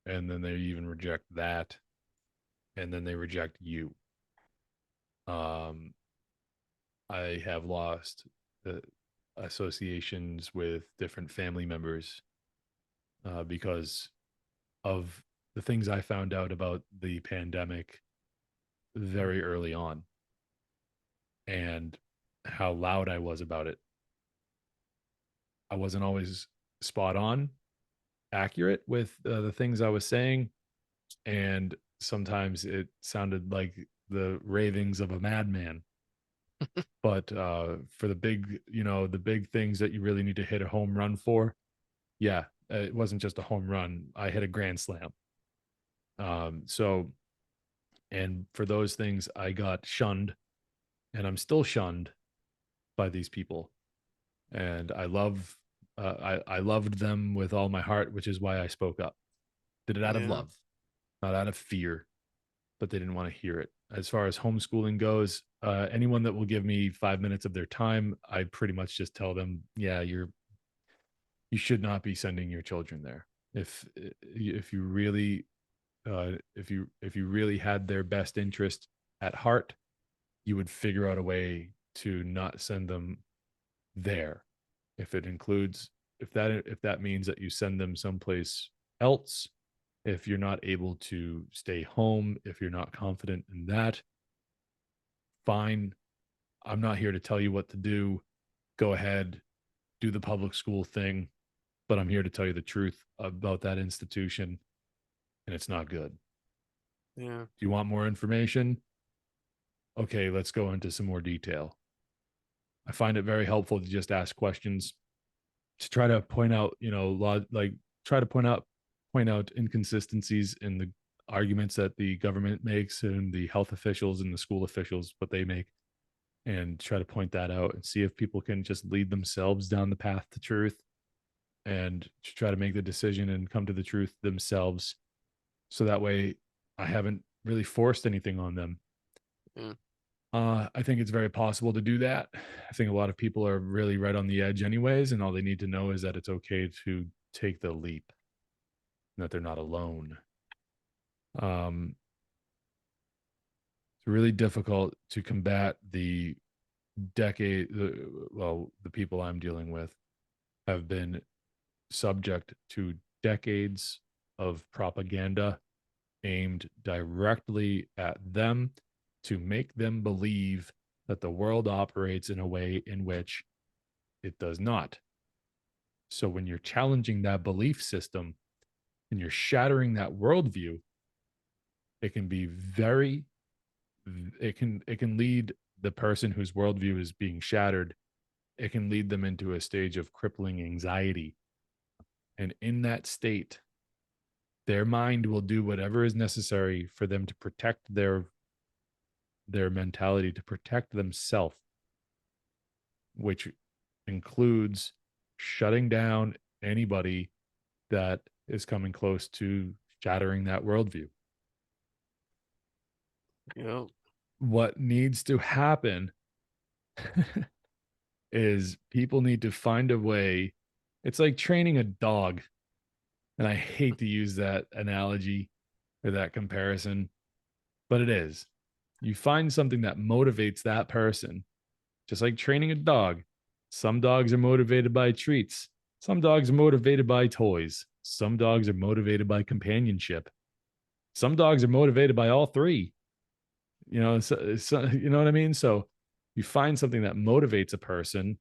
and then they even reject that, and then they reject you. um I have lost the associations with different family members because of the things I found out about the pandemic very early on, and how loud I was about it. I wasn't always spot on, accurate with the things I was saying, and sometimes it sounded like the ravings of a madman. But for the big things that you really need to hit a home run for, yeah, it wasn't just a home run. I hit a grand slam. So, and for those things, I got shunned, and I'm still shunned by these people. And I loved them with all my heart, which is why I spoke up. Did it out of yeah, love, not out of fear, but they didn't want to hear it. As far as homeschooling goes, anyone that will give me 5 minutes of their time, I pretty much just tell them, yeah, you should not be sending your children there. If you really if you really had their best interest at heart, you would figure out a way to not send them there. If it includes if that means that you send them someplace else, if you're not able to stay home, if you're not confident in that, fine. I'm not here to tell you what to do. Go ahead, do the public school thing, but I'm here to tell you the truth about that institution, and it's not good. Yeah. Do you want more information? Okay, let's go into some more detail. I find it very helpful to just ask questions to try to point out, like try to point out inconsistencies in the arguments that the government makes and the health officials and the school officials what they make, and try to point that out and see if people can just lead themselves down the path to truth and to try to make the decision and come to the truth themselves. So that way I haven't really forced anything on them. Yeah. I think it's very possible to do that. I think a lot of people are really right on the edge, anyways, and all they need to know is that it's okay to take the leap, and that they're not alone. Um, it's really difficult to combat the people I'm dealing with have been subject to decades of propaganda aimed directly at them to make them believe that the world operates in a way in which it does not. So when you're challenging that belief system and you're shattering that worldview, it can be very it can lead the person whose worldview is being shattered, it can lead them into a stage of crippling anxiety. And in that state, their mind will do whatever is necessary for them to protect their mentality, to protect themselves, which includes shutting down anybody that is coming close to shattering that worldview. Yep. What needs to happen is people need to find a way. It's like training a dog. And I hate to use that analogy or that comparison, but it is. You find something that motivates that person, just like training a dog. Some dogs are motivated by treats. Some dogs are motivated by toys. Some dogs are motivated by companionship. Some dogs are motivated by all three. You know what I mean? So you find something that motivates a person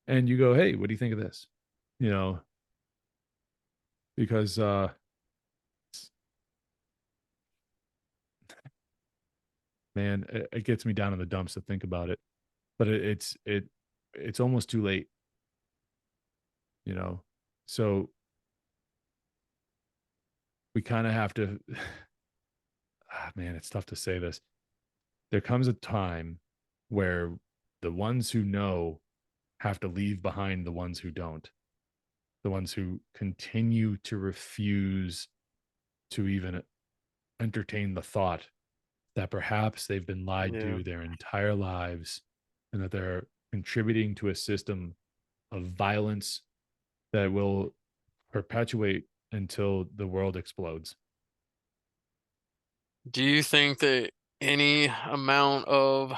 and you go, "Hey, what do you think of this?" You know, because man, it gets me down in the dumps to think about it. But it's almost too late, you know. So we kind of have to man, it's tough to say this. There comes a time where the ones who know have to leave behind the ones who don't. The ones who continue to refuse to even entertain the thought that perhaps they've been lied Yeah. to their entire lives and that they're contributing to a system of violence that will perpetuate until the world explodes. Do you think that any amount of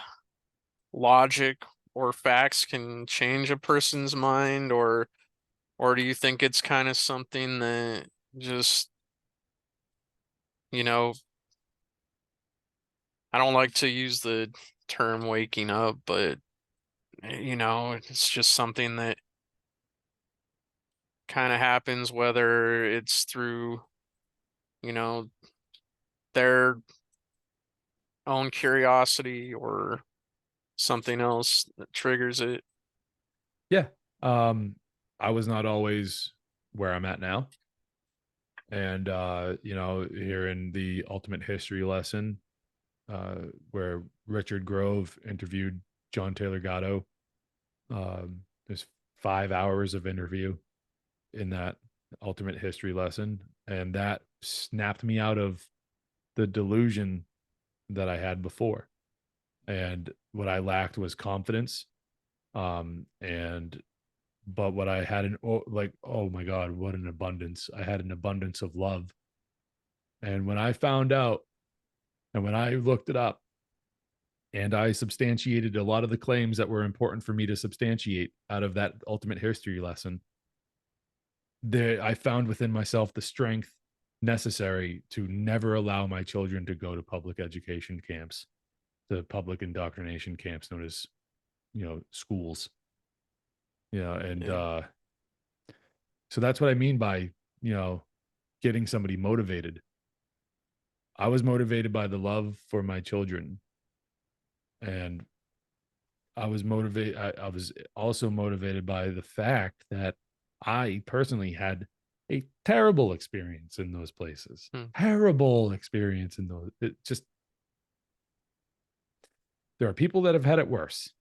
logic or facts can change a person's mind, or do you think it's kind of something that just, you know, I don't like to use the term waking up, but it's just something that kind of happens whether it's through, you know, their own curiosity or something else that triggers it. Yeah. I was not always where I'm at now. And here in the ultimate history lesson, where Richard Grove interviewed John Taylor Gatto, there's 5 hours of interview in that ultimate history lesson. And that snapped me out of the delusion that I had before. And what I lacked was confidence. And but what I had oh my God, what an abundance. I had an abundance of love. And when I found out and when I looked it up and I substantiated a lot of the claims that were important for me to substantiate out of that ultimate history lesson, there I found within myself the strength necessary to never allow my children to go to public education camps, the public indoctrination camps known as, schools. And Yeah. so that's what I mean by, you know, getting somebody motivated. I was motivated by the love for my children, and I was also motivated by the fact that I personally had a terrible experience in those places. Hmm. Terrible experience in those. It just There are people that have had it worse,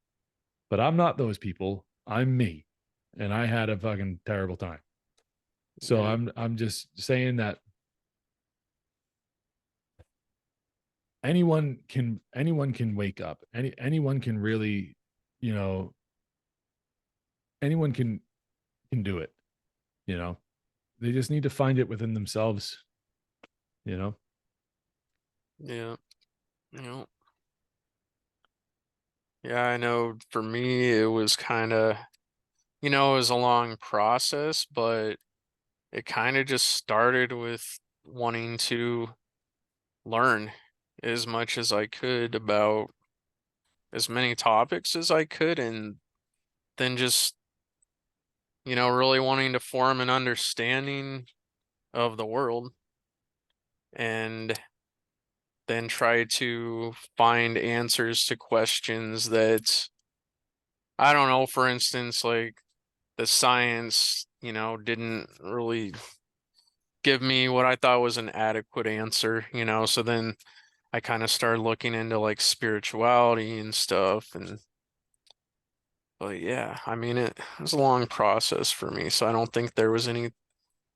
but I'm not those people. I'm me, and I had a fucking terrible time. So Yeah. I'm just saying that anyone can wake up. Anyone can really, you know, anyone can do it, you know. They just need to find it within themselves, you know. Yeah. Yeah. Yeah, I know for me it was kind of, it was a long process, but it kind of just started with wanting to learn as much as I could about as many topics as I could, and then just, really wanting to form an understanding of the world, and then try to find answers to questions that, I don't know, for instance, like the science, didn't really give me what I thought was an adequate answer, so then I kind of started looking into like spirituality and stuff. But yeah, I mean, it was a long process for me, so I don't think there was anything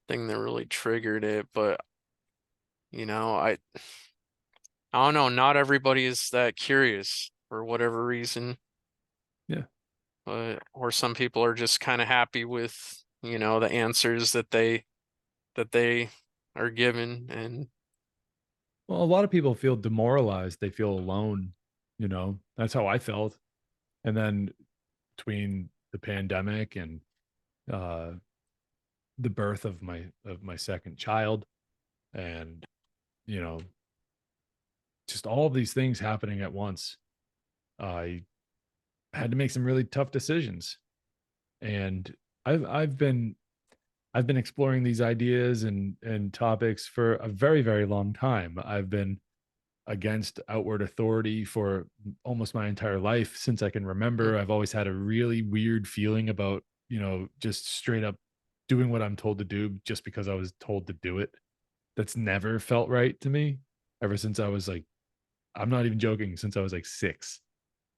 that really triggered it. But you know, I I don't know, not everybody is that curious for whatever reason, Yeah. but or some people are just kind of happy with, the answers that they are given. And Well, a lot of people feel demoralized. They feel alone, you know. That's how I felt. And then between the pandemic and uh the birth of my second child, and you know, just all of these things happening at once, I had to make some really tough decisions. And I've been exploring these ideas and topics for a very, very long time. I've been against outward authority for almost my entire life since I can mm, remember. I've always had a really weird feeling about, just straight up doing what I'm told to do just because I was told to do it. That's never felt right to me ever since I was like, I'm not even joking, since I was like 6.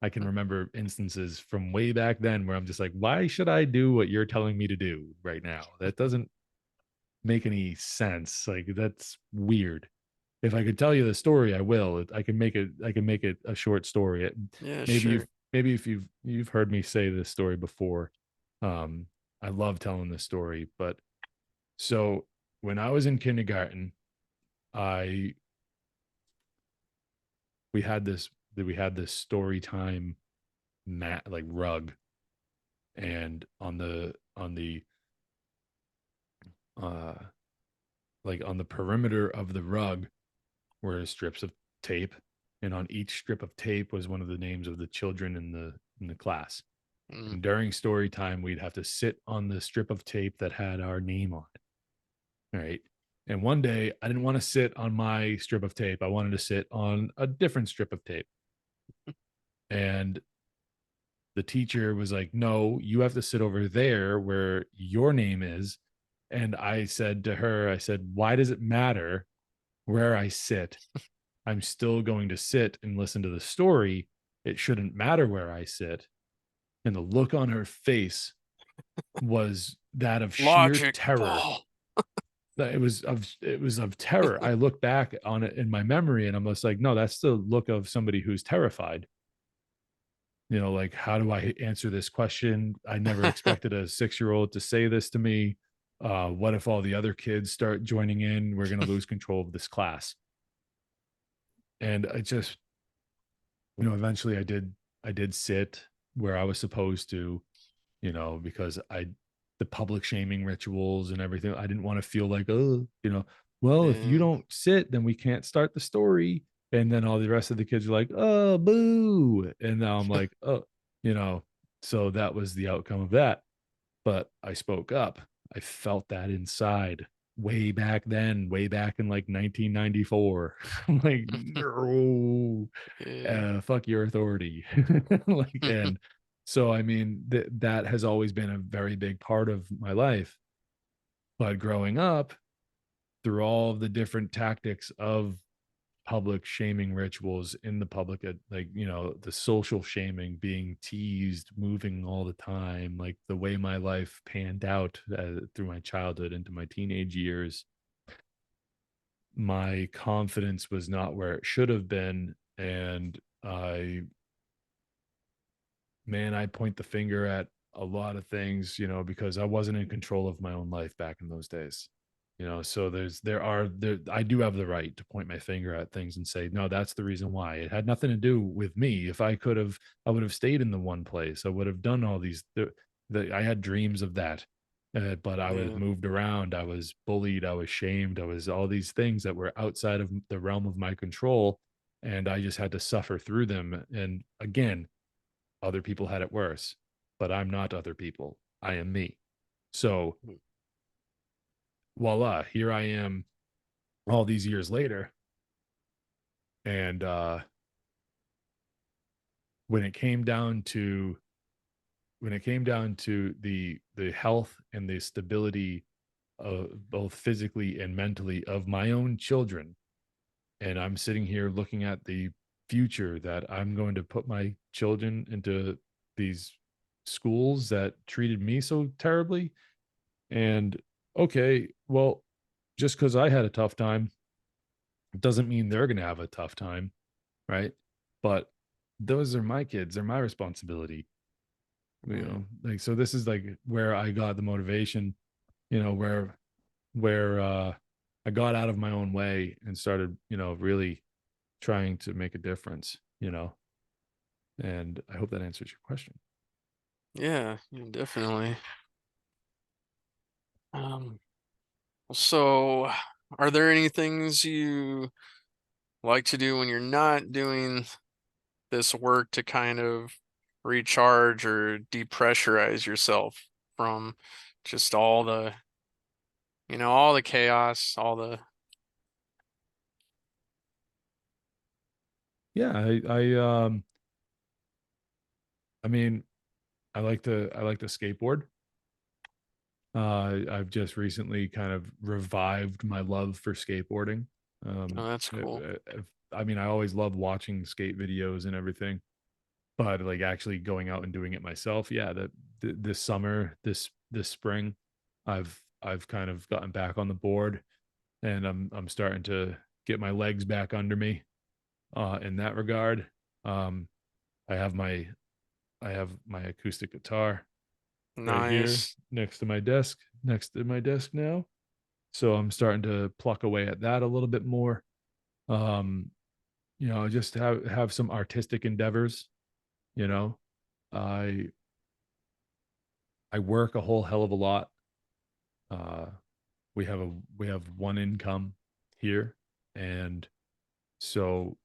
I can mm, remember instances from way back then where I'm just like, why should I do what you're telling me to do right now? That doesn't make any sense. Like, that's weird. If I could tell you the story, I will. I can make it a short story. yeah, Maybe you've sure. maybe if you've heard me say this story before. Um, I love telling this story, but so when I was in kindergarten, I we had this story time mat, like, rug, and uh on the perimeter of the rug were strips of tape, and on each strip of tape was one of the names of the children in the class. Mm, And during story time, we'd have to sit on the strip of tape that had our name on it. Right. And one day I didn't want to sit on my strip of tape. I wanted to sit on a different strip of tape. And the teacher was like, no, you have to sit over there where your name is. And I said to her, I said, why does it matter where I sit? I'm still going to sit and listen to the story. It shouldn't matter where I sit. And the look on her face was that of sheer logic terror. ball. That it was of terror. I look back on it in my memory and I'm just like, no, that's the look of somebody who's terrified. Like, how do I answer this question? I never expected a 6-year-old to say this to me. What if all the other kids start joining in? We're gonna lose control of this class. And I just, eventually I did sit where I was supposed to, because the public shaming rituals and everything. I didn't want to feel like, oh, well, if you Yeah. don't sit, then we can't start the story. And then all the rest of the kids are like, oh, boo. And now I'm like, oh, you know, so that was the outcome of that. But I spoke up. I felt that inside way back then, way back in like 1994. I'm like, no, Yeah. fuck your authority. Like, and so, I mean, that has always been a very big part of my life. But growing up, through all of the different tactics of public shaming rituals in the public like the social shaming, being teased, moving all the time, like the way my life panned out through my childhood into my teenage years, my confidence was not where it should have been. And I man, I point the finger at a lot of things, because I wasn't in control of my own life back in those days. So there I do have the right to point my finger at things and say, no, that's the reason why. It had nothing to do with me. If I could have, I would have stayed in the one place. I would have done all these I had dreams of that. But I was Yeah. moved around. I was bullied. I was shamed. I was all these things that were outside of the realm of my control. And I just had to suffer through them. And again, other people had it worse, but I'm not other people. I am me. So voila, here I am all these years later. And when it came down to the health and the stability of both physically and mentally of my own children, and I'm sitting here looking at the future that I'm going to put my children into these schools that treated me so terribly. And okay, well, just because I had a tough time doesn't mean they're going to have a tough time, right? But those are my kids; they're my responsibility. Right. Like, so this is like where I got the motivation. Where I got out of my own way and started, really trying to make a difference. And I hope that answers your question. Yeah, yeah, definitely. Um, so are there any things you like to do when you're not doing this work to kind of recharge or depressurize yourself from just all the chaos, all the Yeah, I mean, I like to skateboard. I've just recently kind of revived my love for skateboarding. oh, that's uh, cool. I mean, I always love watching skate videos and everything, but like actually going out and doing it myself, yeah, this summer, this spring, I've kind of gotten back on the board, and I'm starting to get my legs back under me in that regard. Um, I have my I have my acoustic guitar right here Nice. next to my desk now. So I'm starting to pluck away at that a little bit more. Um, just have some artistic endeavors, you know. I I work a whole hell of a lot. Uh we have one income here, and so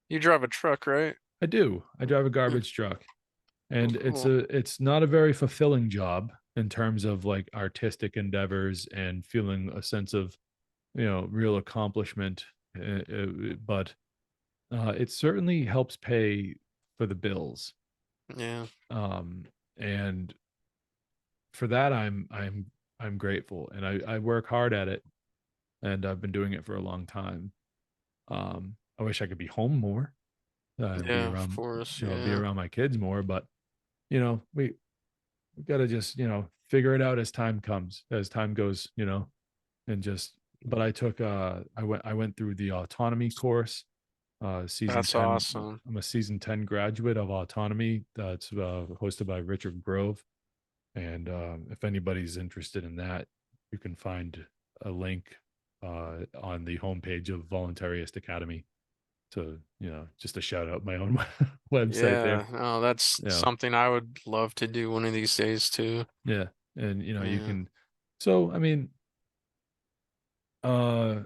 You drive a truck, right? I do. I drive a Hmm. garbage truck, Oh, and cool. it's not a very fulfilling job in terms of like artistic endeavors and feeling a sense of, real accomplishment. But it certainly helps pay for the bills. Yeah. Um, and for that, I'm grateful, and I work hard at it, and I've been doing it for a long time. I wish I could be home more, Yeah, of course. be Yeah. around my kids more, but we got to just, figure it out as time comes, as time goes, and just. But I went through the autonomy course, season That's 10. awesome. I'm a season 10 graduate of autonomy. That's hosted by Richard Grove. And if anybody's interested in that, you can find a link on the homepage of Voluntaryist Academy. So, just to shout out my own website there. Yeah. No, that's Yeah. something I would love to do one of these days too. Yeah. And, you Yeah. can, so, I mean, uh,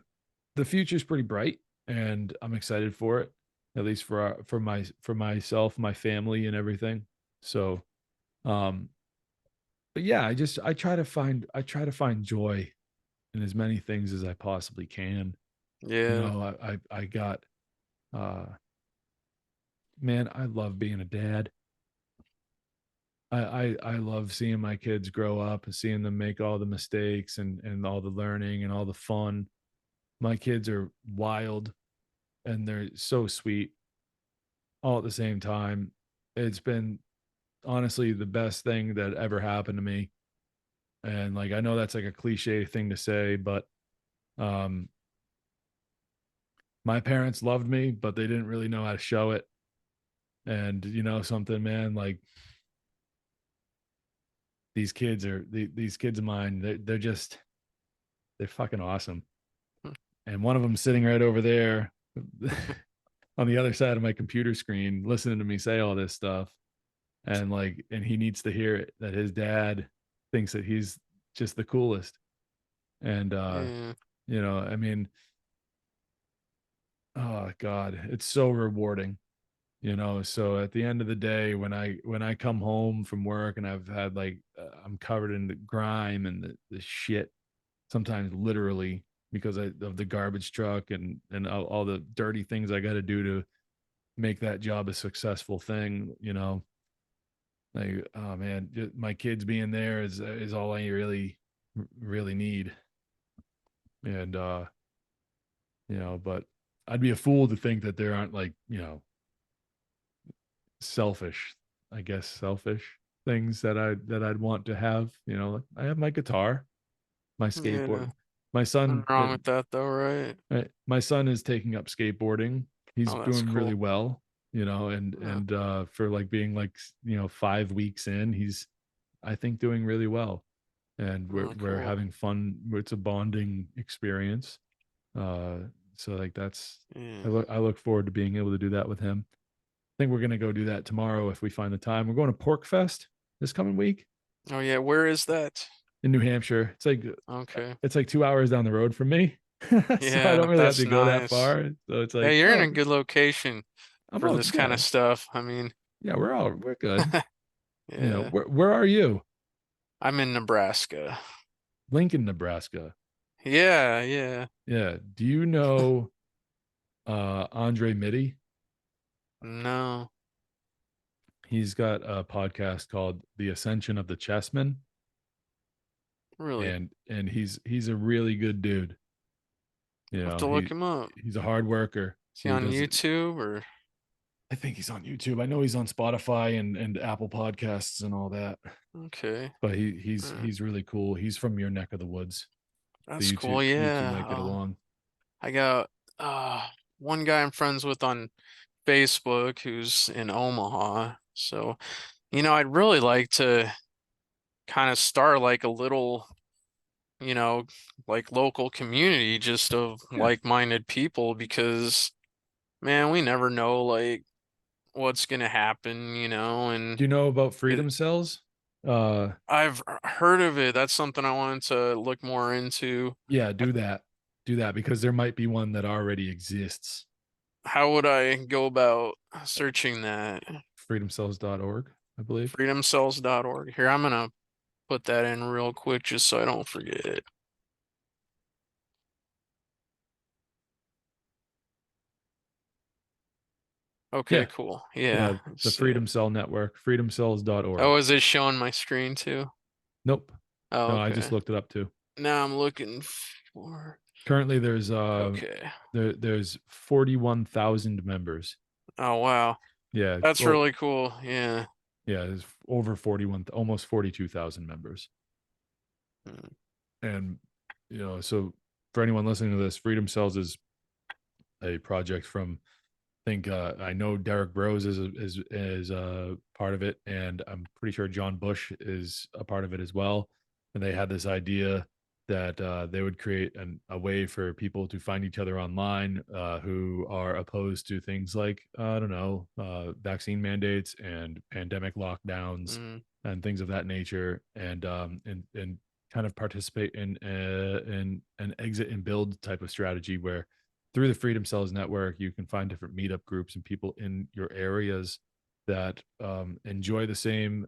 the future's pretty bright. and I'm excited for it, at least for myself, my family, and everything. So, um, but yeah, I try to find joy in as many things as I possibly can. You Yeah. know, I got uh man, I love being a dad. I love seeing my kids grow up and seeing them make all the mistakes and all the learning and all the fun. My kids are wild and they're so sweet all at the same time. It's been honestly the best thing that ever happened to me. And like I know that's like a cliche thing to say, but um my parents loved me, but they didn't really know how to show it. And you know something, man, like these kids of mine, they're just they're fucking awesome. And one of them sitting right over there on the other side of my computer screen listening to me say all this stuff, and like and he needs to hear it that his dad thinks that he's just the coolest. And Yeah. you know, I mean, oh god, it's so rewarding, you know. So at the end of the day, when I come home from work and I've had like I'm covered in the grime and the shit, sometimes literally, because of the garbage truck and all the dirty things I got to do to make that job a successful thing, you know. Like, oh man, my kids being there is all I really need. And you know, but I'd be a fool to think that there aren't like, you know, selfish, I guess selfish things that I'd want to have, you know. Like, I have my guitar, my Yeah. skateboard. My Nothing son wrong with that though, right? my son is taking up skateboarding. He's Oh, that's doing really cool. well, you know, Yeah. and for like being like, you know, 5 weeks in, he's I think doing really well. And Oh, we're cool. having fun. It's a bonding experience. Uh so like that's Yeah. I look forward to being able to do that with him. I think we're going to go do that tomorrow if we find the time. We're going to Pork Fest this coming week Oh yeah, where is that? in New Hampshire. Okay. It's like 2 hours down the road from me. So I Yeah, don't really have that's to go that nice. far. So it's Yeah, like, you're in oh, a good location I'm for all this kind yeah. of stuff. I mean, Yeah, we're good. You know, yeah. where are you? I'm in Nebraska. Lincoln, Nebraska. Yeah, yeah. Yeah. Do you know Andre Mitty? No, He's got a podcast called The Ascension of the Chessman, really. and he's a really good dude. You I'll have know, to look him up. he's a hard worker. Is he He on does YouTube or I think he's on YouTube. I know he's on Spotify and Apple Podcasts and all that. okay. But Uh, he's really cool. He's from your neck of the woods. So that's cool. you two Yeah. might get along. I got one guy I'm friends with on Facebook who's in Omaha. So, I'd really like to kind of start like a little, you know, like local community just of Yeah. like-minded people because man, we never know like what's gonna happen, and Do you know about it, freedom cells? Uh I've heard of it. That's something I wanted to look more into. yeah, I- do that. Do that because there might be one that already exists. How would I go about searching that? Freedomcells.org, I believe. Freedomcells.org. Here, I'm gonna put that in real quick just so I don't forget. Okay, Yeah. cool. Yeah, Yeah, let's the see. Freedom Cell Network, freedomcells.org. Oh, is it showing my screen too? Nope. Oh, No, I just okay. looked it up too. Now I'm looking for. Currently Okay. there's 41,000 members. Oh, wow. Yeah, That's well, really cool. Yeah. yeah, there's over 41 almost 42,000 members. Mm, And you know, so for anyone listening to this, Freedom Cells is a project from think I know Derek Bros is a part of it, and I'm pretty sure John Bush is a part of it as well. And they had this idea that they would create a way for people to find each other online who are opposed to things like I don't know vaccine mandates and pandemic lockdowns mm, and things of that nature, and kind of participate in an exit and build type of strategy where through the Freedom Cells network, you can find different meetup groups and people in your areas that enjoy the same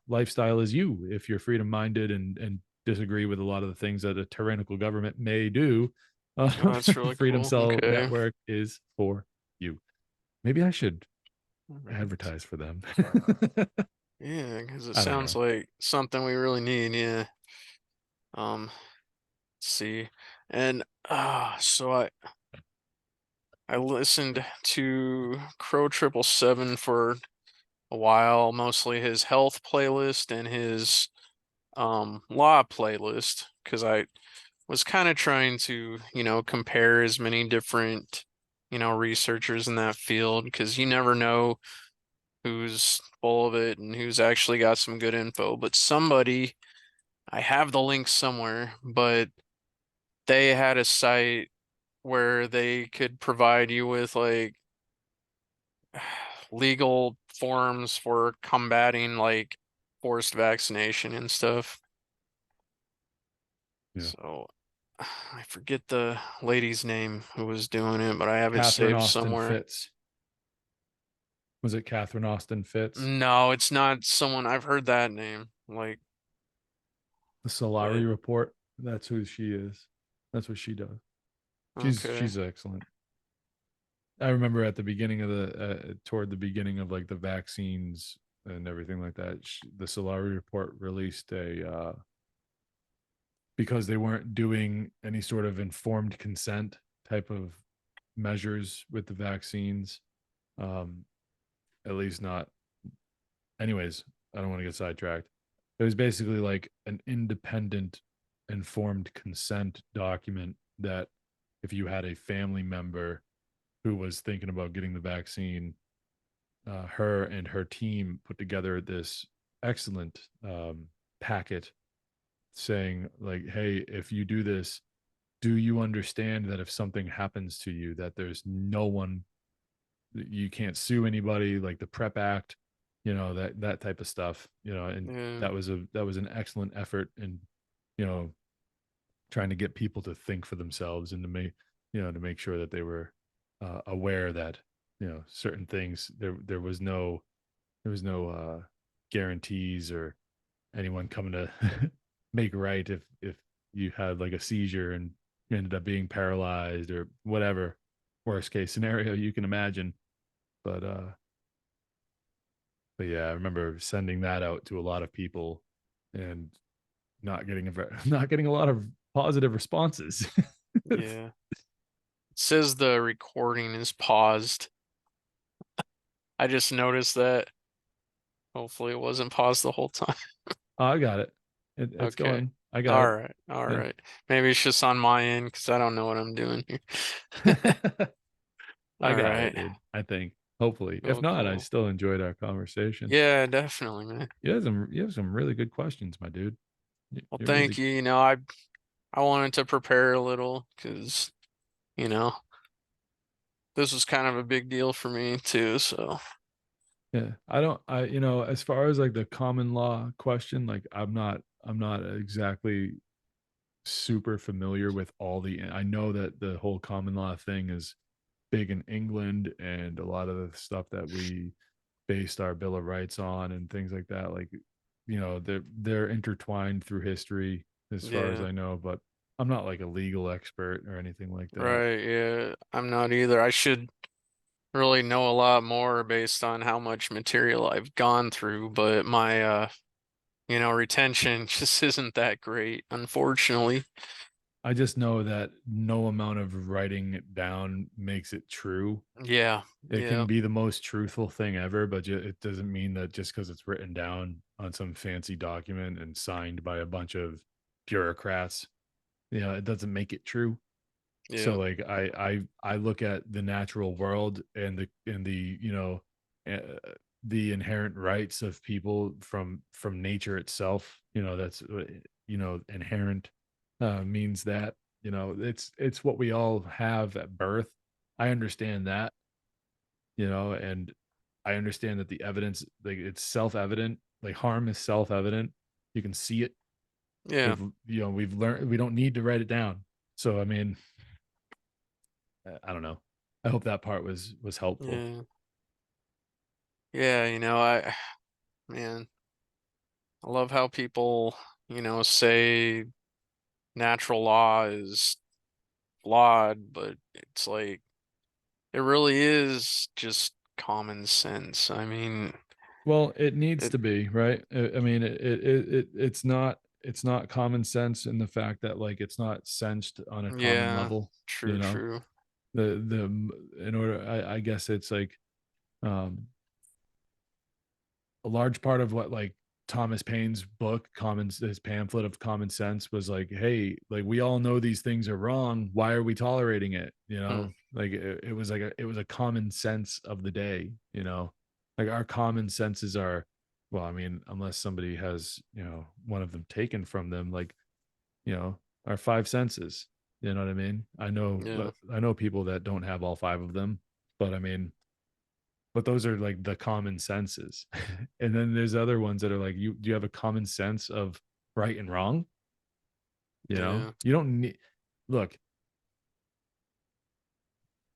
lifestyle as you. If you're freedom minded and disagree with a lot of the things that a tyrannical government may do, Oh, that's the really Freedom cool. Cell Okay. network is for you. Maybe I should All right. advertise for them. Yeah, because it I don't sounds know. like something we really need. Yeah. Let's see. And so I listened to Crow 777 for a while, mostly his health playlist and his law playlist, because I was kind of trying to, compare as many different, researchers in that field, because you never know who's full of it and who's actually got some good info. But somebody, I have the link somewhere, but they had a site where they could provide you with like legal forms for combating like forced vaccination and stuff. Yeah. So I forget the lady's name who was doing it, but I have it Catherine saved Austin somewhere. Fitz. Was it Catherine Austin Fitz? No, it's not someone I've heard that name. Like, The Solari but Report. That's who she is. That's what she does. okay. She's excellent. I remember at the beginning of toward the beginning of like the vaccines and everything like that, the Solari Report released a because they weren't doing any sort of informed consent type of measures with the vaccines. Um, at least not. Anyways, I don't want to get sidetracked. It was basically like an independent, informed consent document that if you had a family member who was thinking about getting the vaccine, her and her team put together this excellent packet saying like, hey, if you do this, do you understand that if something happens to you that there's no one, you can't sue anybody, like the prep act, that type of stuff, and Yeah, that was an excellent effort in, you know trying to get people to think for themselves and to make sure that they were aware that certain things, there was no guarantees or anyone coming to make right if you had like a seizure and you ended up being paralyzed or whatever worst case scenario you can imagine. But uh but yeah, I remember sending that out to a lot of people and not getting a lot of positive responses. yeah. It says the recording is paused. I just noticed that. Hopefully it wasn't paused the whole time. Oh, I got it. It's Okay. going. I got All it. right. All Yeah. right. Maybe it's just on my end because I don't know what I'm doing here. I All got it, right. dude. I think. Hopefully. If Cool, not, I cool. still enjoyed our conversation. Yeah, definitely, man. You have some really good questions, my dude. Well, You're thank really you. I wanted to prepare a little because, you know, this was kind of a big deal for me too. So, yeah. I don't I as far as like the common law question, like I'm not exactly super familiar with all the I know that the whole common law thing is big in England and a lot of the stuff that we based our Bill of Rights on and things like that. Like, they're intertwined through history as far as yeah, I know, but I'm not like a legal expert or anything like that. right. Yeah, I'm not either. I should really know a lot more based on how much material I've gone through, but my retention just isn't that great, unfortunately. I just know that no amount of writing it down makes it true. Yeah, It can yeah, be the most truthful thing ever, but it doesn't mean that just because it's written down on some fancy document and signed by a bunch of bureaucrats, it doesn't make it true. So yeah, like I look at the natural world and the uh, the inherent rights of people from nature itself. That's inherent means that it's what we all have at birth. I understand that, and I understand that the evidence, like, it's self-evident, like harm is self-evident. You can see it. yeah, We've learned we don't need to write it down. So I mean, I don't know. I hope that part was helpful. Yeah. Yeah, I man, I love how people, say natural law is flawed, but it's like it really is just common sense. I mean, Well, it needs it to be, right? I mean, it's not common sense in the fact that like it's not sensed on a common yeah, level, you true, know. true. In order, I guess it's like um a large part of what like Thomas Paine's book, his pamphlet of common sense was like, hey, like we all know these things are wrong. Why are we tolerating it? You Hmm, know, like it was like it was a common sense of the day, you know, like our common senses are, well, I mean, unless somebody has, one of them taken from them, like, our five senses. You know what I mean? yeah, I know people that don't have all five of them, but I mean, but those are like the common senses. And then there's other ones that are like, you do you have a common sense of right and wrong? You know, yeah, you don't need, look,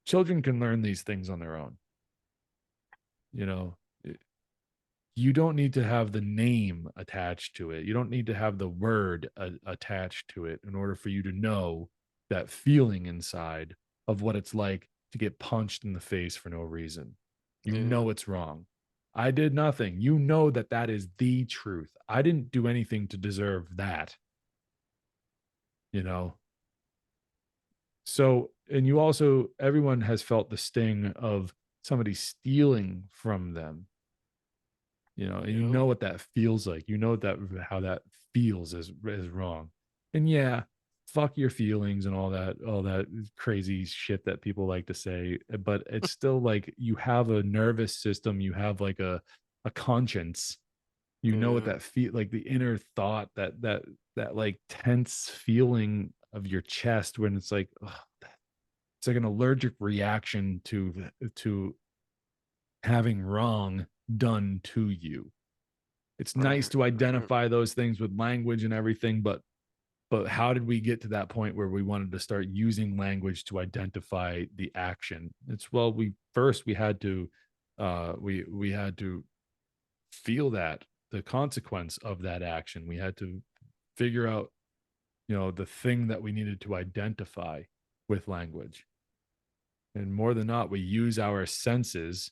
children can learn these things on their own. You know, you don't need to have the name attached to it. You don't need to have the word attached to it in order for you to know that feeling inside of what it's like to get punched in the face for no reason. You yeah, know it's wrong. I did nothing. You know that that is the truth. I didn't do anything to deserve that, you know? So, and you also, everyone has felt the sting of somebody stealing from them, and you yeah, know what that feels like. You know that how that feels is wrong. And yeah, fuck your feelings and all that crazy shit that people like to say. But it's still like you have a nervous system, you have like a conscience. You know what yeah, that feel like, the inner thought, that like tense feeling of your chest when it's like ugh, it's like an allergic reaction to having wrong done to you. It's nice right, to right, identify those things with language and everything, but how did we get to that point where we wanted to start using language to identify the action? It's, well, we had to we had to feel that, the consequence of that action. We had to figure out, the thing that we needed to identify with language. And more than not, we use our senses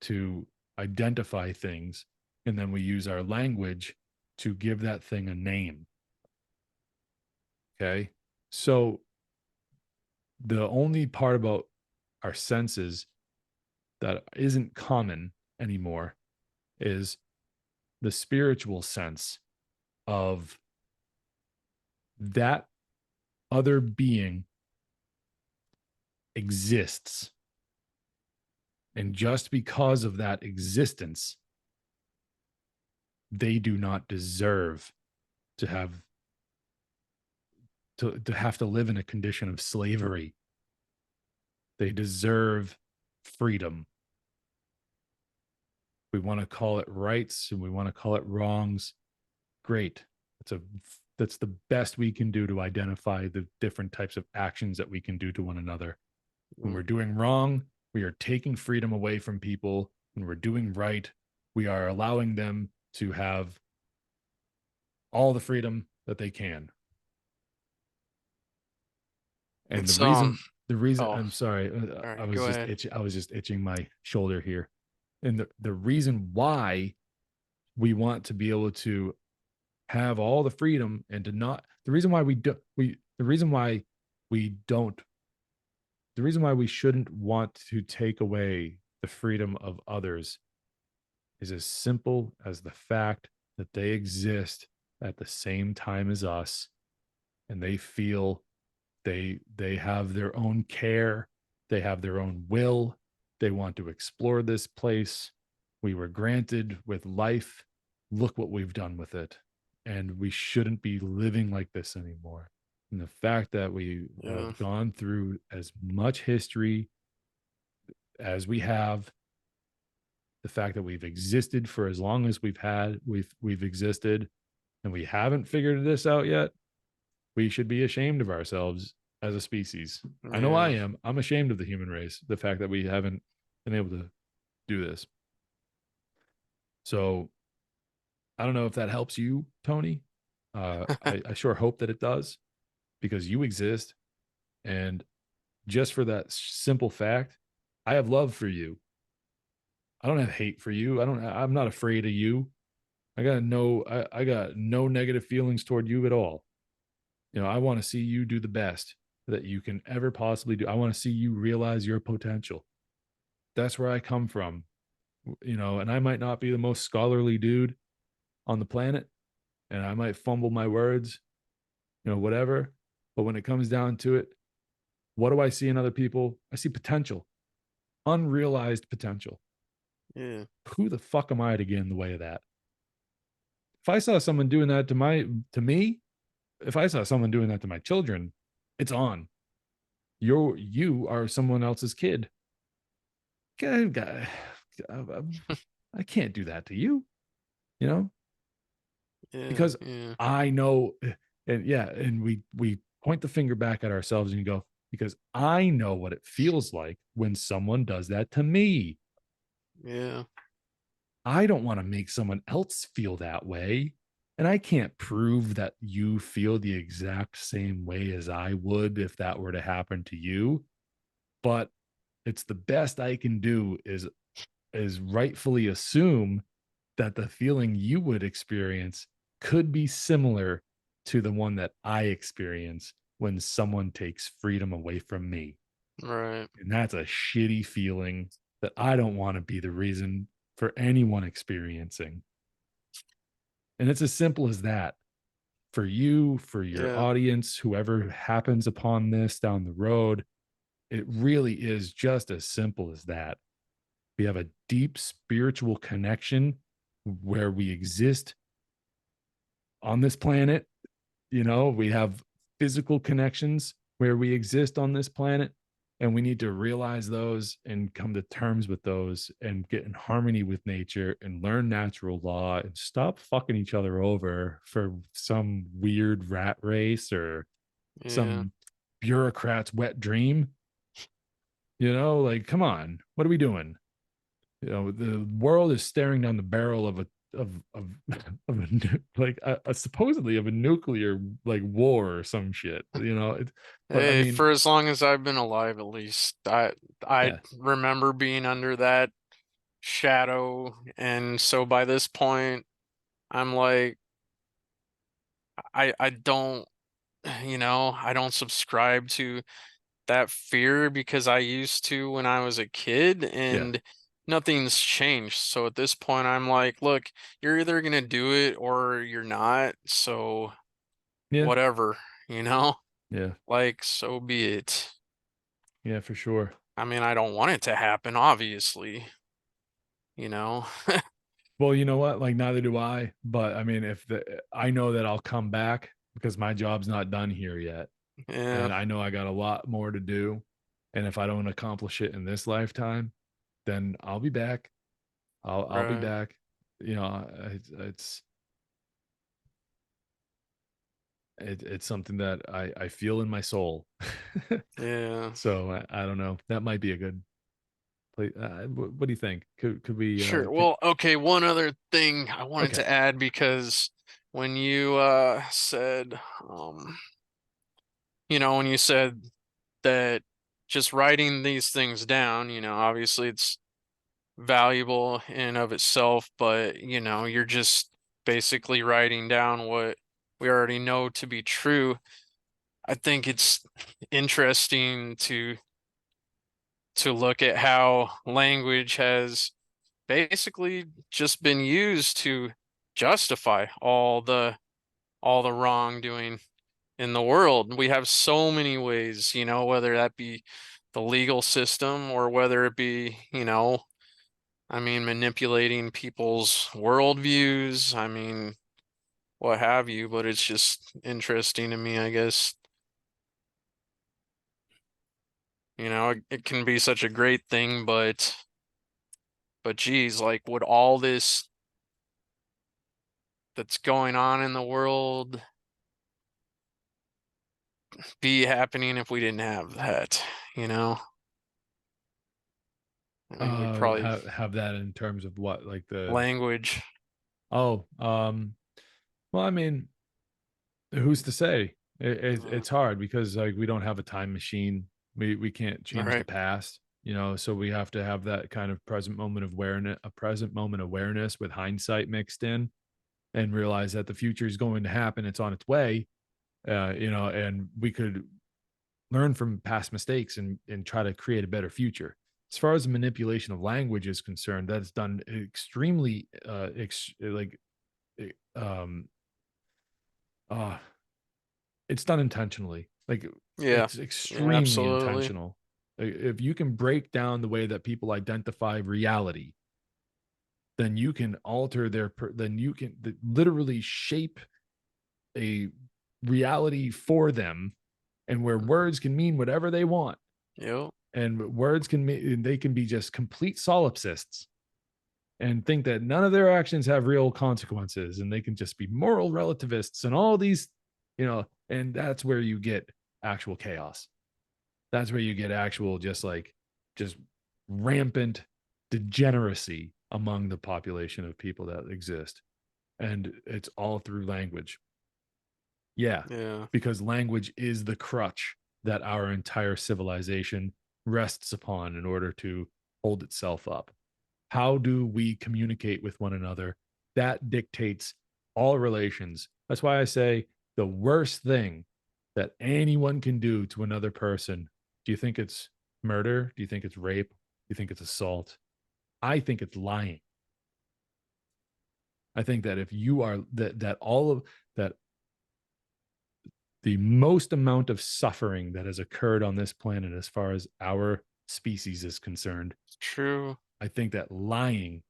to identify things, and then we use our language to give that thing a name. Okay. So the only part about our senses that isn't common anymore is the spiritual sense of that other being exists. And just because of that existence, they do not deserve to have to have to live in a condition of slavery. They deserve freedom. We want to call it rights and we want to call it wrongs. Great. That's the best we can do to identify the different types of actions that we can do to one another. When mm, we're doing wrong, we are taking freedom away from people. When we're doing right, we are allowing them to have all the freedom that they can. And it's the reason oh, I'm sorry, all right, go ahead. I was just itching my shoulder here. And the reason why we want to be able to have all the freedom and to not, the reason why the reason why we don't, the reason why we shouldn't want to take away the freedom of others is as simple as the fact that they exist at the same time as us, and they feel, they have their own care, they have their own will, they want to explore this place we were granted with life. Look what we've done with it, and we shouldn't be living like this anymore. And the fact that we Yeah, have gone through as much history as we have, the fact that we've existed for as long as we've existed, and we haven't figured this out yet, we should be ashamed of ourselves as a species. I know I Yeah. am. I'm ashamed of the human race, the fact that we haven't been able to do this. So I don't know if that helps you, Tony. I sure hope that it does because you exist. And just for that simple fact, I have love for you. I don't have hate for you. I'm not afraid of you. I got no negative feelings toward you at all. You know, I want to see you do the best that you can ever possibly do. I want to see you realize your potential. That's where I come from, you know, and I might not be the most scholarly dude on the planet and I might fumble my words, you know, whatever. But when it comes down to it, what do I see in other people? I see potential, unrealized potential. Yeah. Who the fuck am I to get in the way of that? If I saw someone doing that to me, if I saw someone doing that to my children, it's on. You are someone else's kid. God, I can't do that to you, you know, Yeah. because Yeah. I know, and yeah, and we point the finger back at ourselves and go, because I know what it feels like when someone does that to me. Yeah. I don't want to make someone else feel that way. And I can't prove that you feel the exact same way as I would if that were to happen to you. But it's the best I can do is rightfully assume that the feeling you would experience could be similar to the one that I experience when someone takes freedom away from me. Right. And that's a shitty feeling that I don't want to be the reason for anyone experiencing. And it's as simple as that for you, for your Yeah. audience, whoever happens upon this down the road. It really is just as simple as that. We have a deep spiritual connection where we exist on this planet. You know, we have physical connections where we exist on this planet, and we need to realize those and come to terms with those and get in harmony with nature and learn natural law and stop fucking each other over for some weird rat race or Yeah. some bureaucrat's wet dream. You know, like, come on, what are we doing? You know, the world is staring down the barrel of of like a supposedly of a nuclear like war or some shit. You know, but I Hey, mean, for as long as I've been alive, at least I yeah, remember being under that shadow, and so by this point, I'm like, I don't, I don't subscribe to that fear because I used to when I was a kid, yeah, and nothing's changed. So at this point, I'm like, look, you're either gonna do it or you're not. So yeah, whatever, you know, yeah, like so be it. yeah, for sure. I mean, I don't want it to happen, obviously, you know. Well, you know what? Like, neither do I. But I mean, if the I know that I'll come back because my job's not done here yet, Yeah, and I know I got a lot more to do. And if I don't accomplish it in this lifetime, then I'll be back. I'll be right. back. You know, it's something that I feel in my soul. Yeah. So I don't know. That might be a good place. What do you think? Could we? Sure. Well, okay, one other thing I wanted Okay. to add, because when you said when you said that just writing these things down, obviously it's valuable in and of itself, but you're just basically writing down what we already know to be true. I think it's interesting to look at how language has basically just been used to justify all the wrongdoing in the world. We have so many ways, whether that be the legal system or whether it be, I mean, manipulating people's worldviews. I mean, what have you, but it's just interesting to me, I guess. It can be such a great thing, but geez, like would all this that's going on in the world, be happening if we didn't have that, you know? I mean, we'd probably Have that in terms of what, like the language, oh, well, I mean, who's to say? uh, It's hard because like we don't have a time machine. We can't change the right? past, you know. So we have to have that kind of present moment of awareness, a present moment awareness with hindsight mixed in, and realize that the future is going to happen. It's on its way, you know, and we could learn from past mistakes and try to create a better future. As far as the manipulation of language is concerned, that's done extremely like eh, um uh it's done intentionally. Like Yeah, it's yeah, extremely absolutely. intentional. If you can break down the way that people identify reality, then you can alter then you can literally shape a reality for them, and where Mhm. words can mean whatever they want, Yep, and words can mean they can be just complete solipsists and think that none of their actions have real consequences, and they can just be moral relativists and all these, you know, and that's where you get actual chaos. That's where you get actual just rampant degeneracy among the population of people that exist, and it's all through language. Yeah, yeah, because language is the crutch that our entire civilization rests upon in order to hold itself up. How do we communicate with one another? That dictates all relations. That's why I say the worst thing that anyone can do to another person. Do you think it's murder? Do you think it's rape? Do you think it's assault? I think it's lying. I think that if you are that all of that the most amount of suffering that has occurred on this planet as far as our species is concerned, it's true. I think that lying,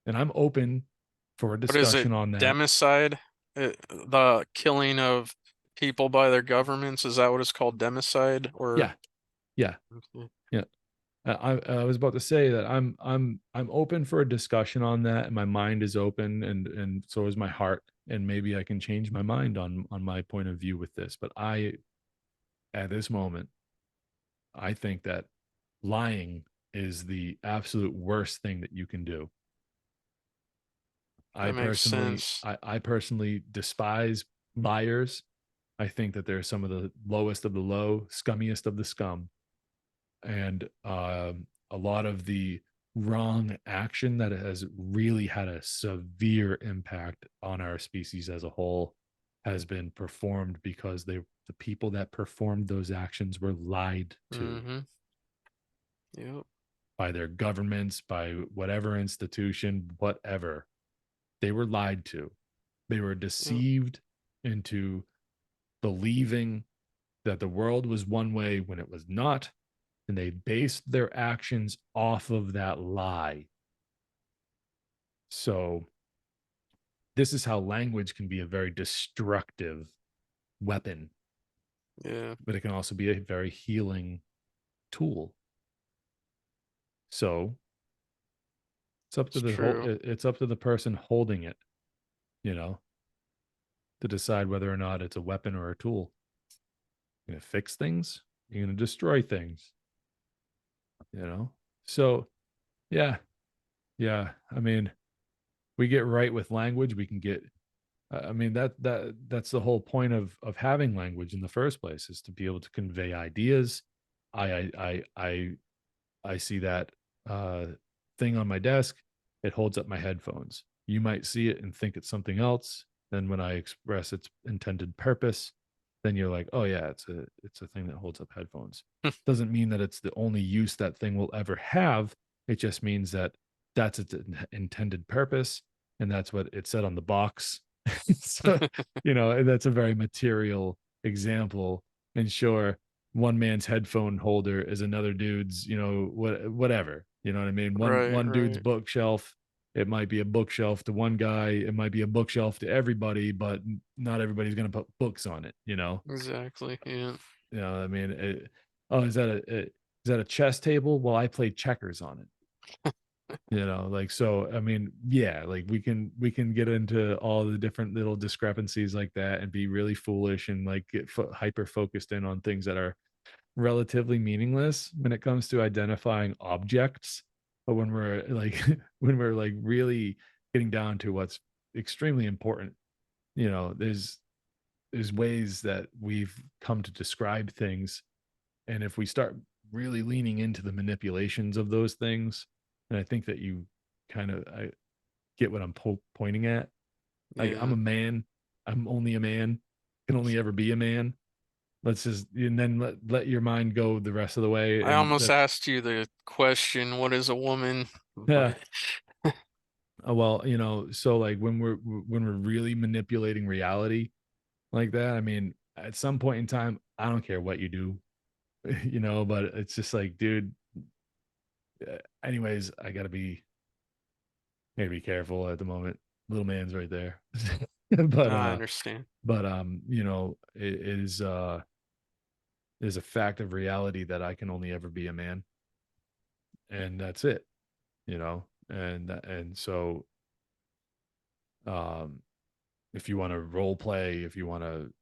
and I'm open for a What is it? discussion on that. Democide? The killing of people by their governments, is that what it's called? Democide? Yeah, Or yeah, okay. yeah. I was about to say that I'm open for a discussion on that, and my mind is open, and so is my heart, and maybe I can change my mind on my point of view with this. But I, at this moment, I think that lying is the absolute worst thing that you can do. That makes sense. I personally despise liars. I think that they're some of the lowest of the low, scummiest of the scum, and a lot of the wrong action that has really had a severe impact on our species as a whole has been performed because the people that performed those actions were lied to Mm-hmm. Yep. by their governments, by whatever institution, whatever. They were lied to. They were Yep. deceived into believing that the world was one way when it was not, and they based their actions off of that lie. So, this is how language can be a very destructive weapon, Yeah. but it can also be a very healing tool. So, It's true. it's up to the person holding it, you know, to decide whether or not it's a weapon or a tool. You're gonna fix things, you're gonna destroy things, you know. So, yeah, yeah. I mean, we get right with language, we can get I mean that's the whole point of having language in the first place, is to be able to convey ideas. I see that uh, thing on my desk. It holds up my headphones. You might see it and think it's something else. Then when I express its intended purpose, then you're like, oh yeah, it's a thing that holds up headphones. Doesn't mean that it's the only use that thing will ever have. It just means that that's its intended purpose, and that's what it said on the box. So, you know, that's a very material example. And sure, one man's headphone holder is another dude's, you know, whatever. You know what I mean? Right, One dude's right. bookshelf, it might be a bookshelf to one guy, it might be a bookshelf to everybody, but not everybody's going to put books on it, you know? Exactly. Yeah. You know, I mean, oh, is that a chess table? Well, I played checkers on it. Like, so I mean, yeah, like we can get into all the different little discrepancies like that and be really foolish and like get hyper focused in on things that are relatively meaningless when it comes to identifying objects. But when we're like when we're like really getting down to what's extremely important, there's ways that we've come to describe things. And if we start really leaning into the manipulations of those things, and I think that you kind of I get what I'm pointing at. Like, I'm Yeah. a man. I'm only a man. Can only ever be a man. Let's just and then let your mind go the rest of the way. I And almost that's asked you the question, what is a woman? yeah. But Well, so like when we're really manipulating reality like that, I mean, at some point in time, I don't care what you do, but it's just like, dude. Anyways, I gotta be careful at the moment. Little man's right there, but I understand. it is a fact of reality that I can only ever be a man, and that's it. And so um, if you want to role play, if you want to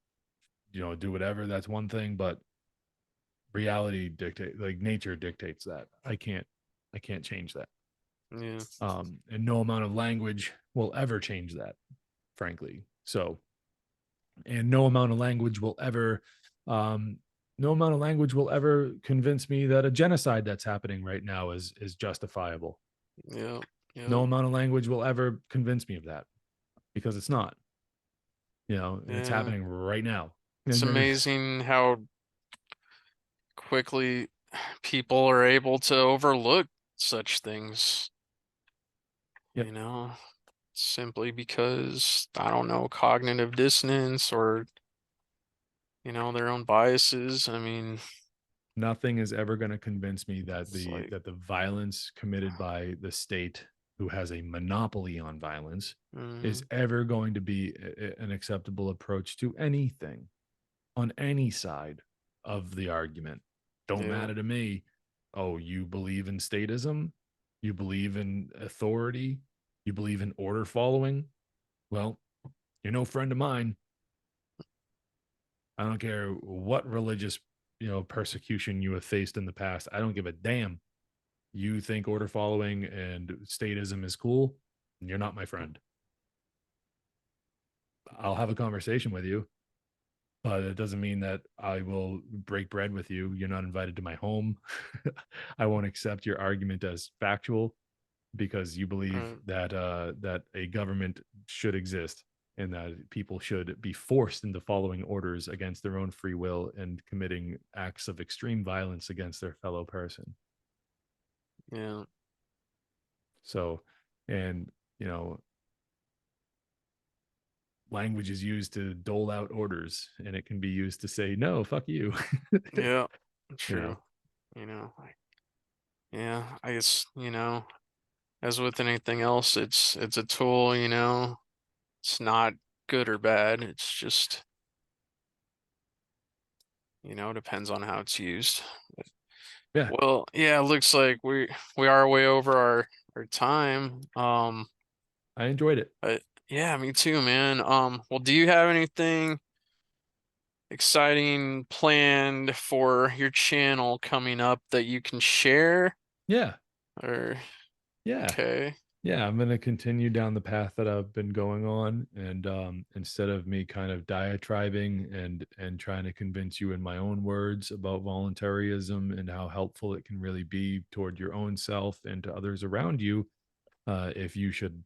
do whatever, that's one thing. But reality dictate like nature dictates that. I can't change that. Yeah. And no amount of language will ever change that, frankly. So, and um, no amount of language will ever convince me that a genocide that's happening right now is justifiable. Yeah. No Yeah. amount of language will ever convince me of that, because it's not. And it's Yeah. happening right now. It's And there's amazing how quickly people are able to overlook such things, yep, you know, simply because, I don't know, cognitive dissonance or, their own biases. I mean, nothing is ever going to convince me that it's the like, that the violence committed by the state, who has a monopoly on violence, is mm, ever going to be an acceptable approach to anything on any side of the argument. Don't yeah, matter to me. Oh, you believe in statism? You believe in authority? You believe in order following? Well, you're no friend of mine. I don't care what religious, persecution you have faced in the past. I don't give a damn. You think order following and statism is cool? You're not my friend. I'll have a conversation with you, but it doesn't mean that I will break bread with you. You're not invited to my home. I won't accept your argument as factual because you believe right, that a government should exist and that people should be forced into following orders against their own free will and committing acts of extreme violence against their fellow person. yeah, So, and you know, language is used to dole out orders, and it can be used to say no, fuck you. yeah, you know, true. Yeah, I guess, as with anything else, it's a tool, it's not good or bad. It's just, depends on how it's used. yeah, Well, yeah, it looks like we are way over our time. I enjoyed it. But yeah, me too, man. Well, do you have anything exciting planned for your channel coming up that you can share? Yeah, Or yeah. okay, Yeah, I'm gonna continue down the path that I've been going on, and instead of me kind of diatribing and trying to convince you in my own words about voluntarism and how helpful it can really be toward your own self and to others around you, if you should,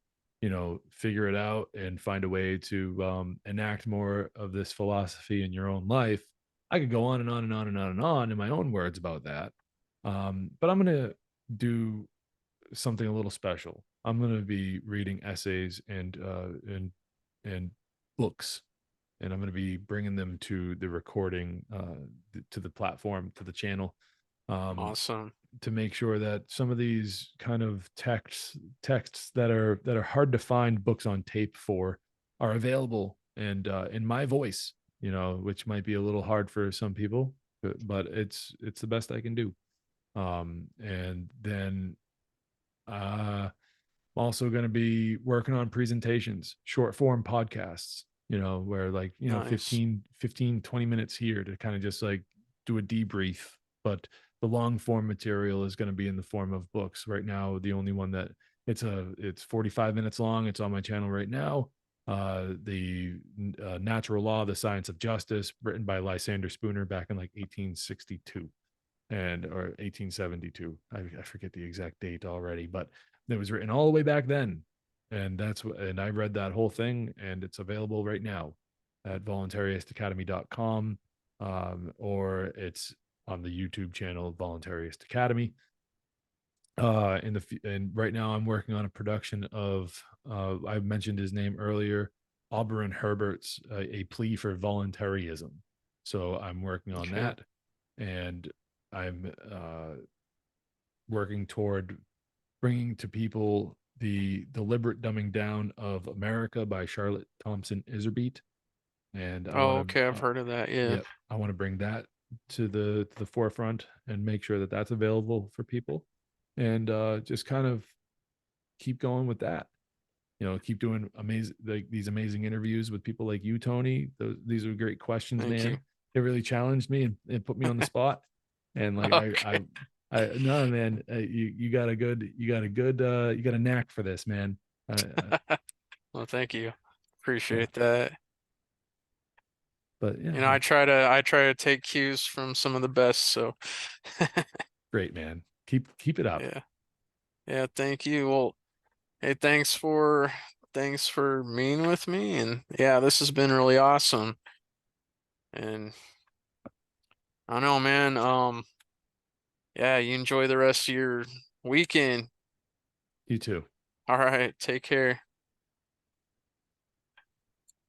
figure it out and find a way to enact more of this philosophy in your own life, I could go on and on and on and on and on in my own words about that. But I'm gonna do something a little special. I'm going to be reading essays and books, and I'm going to be bringing them to the recording, to the platform, to the channel, um, awesome. to make sure that some of these kind of texts that are hard to find books on tape for are available and in my voice, which might be a little hard for some people, but it's the best I can do. And then I'm also going to be working on presentations, short form podcasts, where like, Nice. 20 minutes here to kind of just like do a debrief. But the long form material is going to be in the form of books. Right now, the only one that it's 45 minutes long. It's on my channel right now. The Natural Law, the Science of Justice, written by Lysander Spooner back in like 1862 or 1872. I forget the exact date already, but it was written all the way back then. And I read that whole thing, and it's available right now at voluntaryistacademy.com, or it's on the YouTube channel Voluntaryist Academy. And right now I'm working on a production of I mentioned his name earlier, Auburn Herbert's A Plea for Voluntarism. So I'm working on Okay. that, and I'm working toward bringing to people the deliberate dumbing down of America by Charlotte Thompson Iserbeat. And I Oh, want okay. to I've heard of that. Yeah. yeah, I want to bring that to the forefront and make sure that that's available for people, and just kind of keep going with that. Keep doing amazing, like these amazing interviews with people like you, Tony. These are great questions, Thank you. man. It really challenged me and put me on the spot. And like Okay. no, man, you got a good, you got a knack for this, man. Well, thank you. Yeah, Appreciate that. but yeah, I try to take cues from some of the best, so great, man. Keep it up. yeah. Yeah, thank you. Well, hey, thanks for meeting with me, and yeah, this has been really awesome. And I don't know, man. Yeah, you enjoy the rest of your weekend. You too. All right, take care.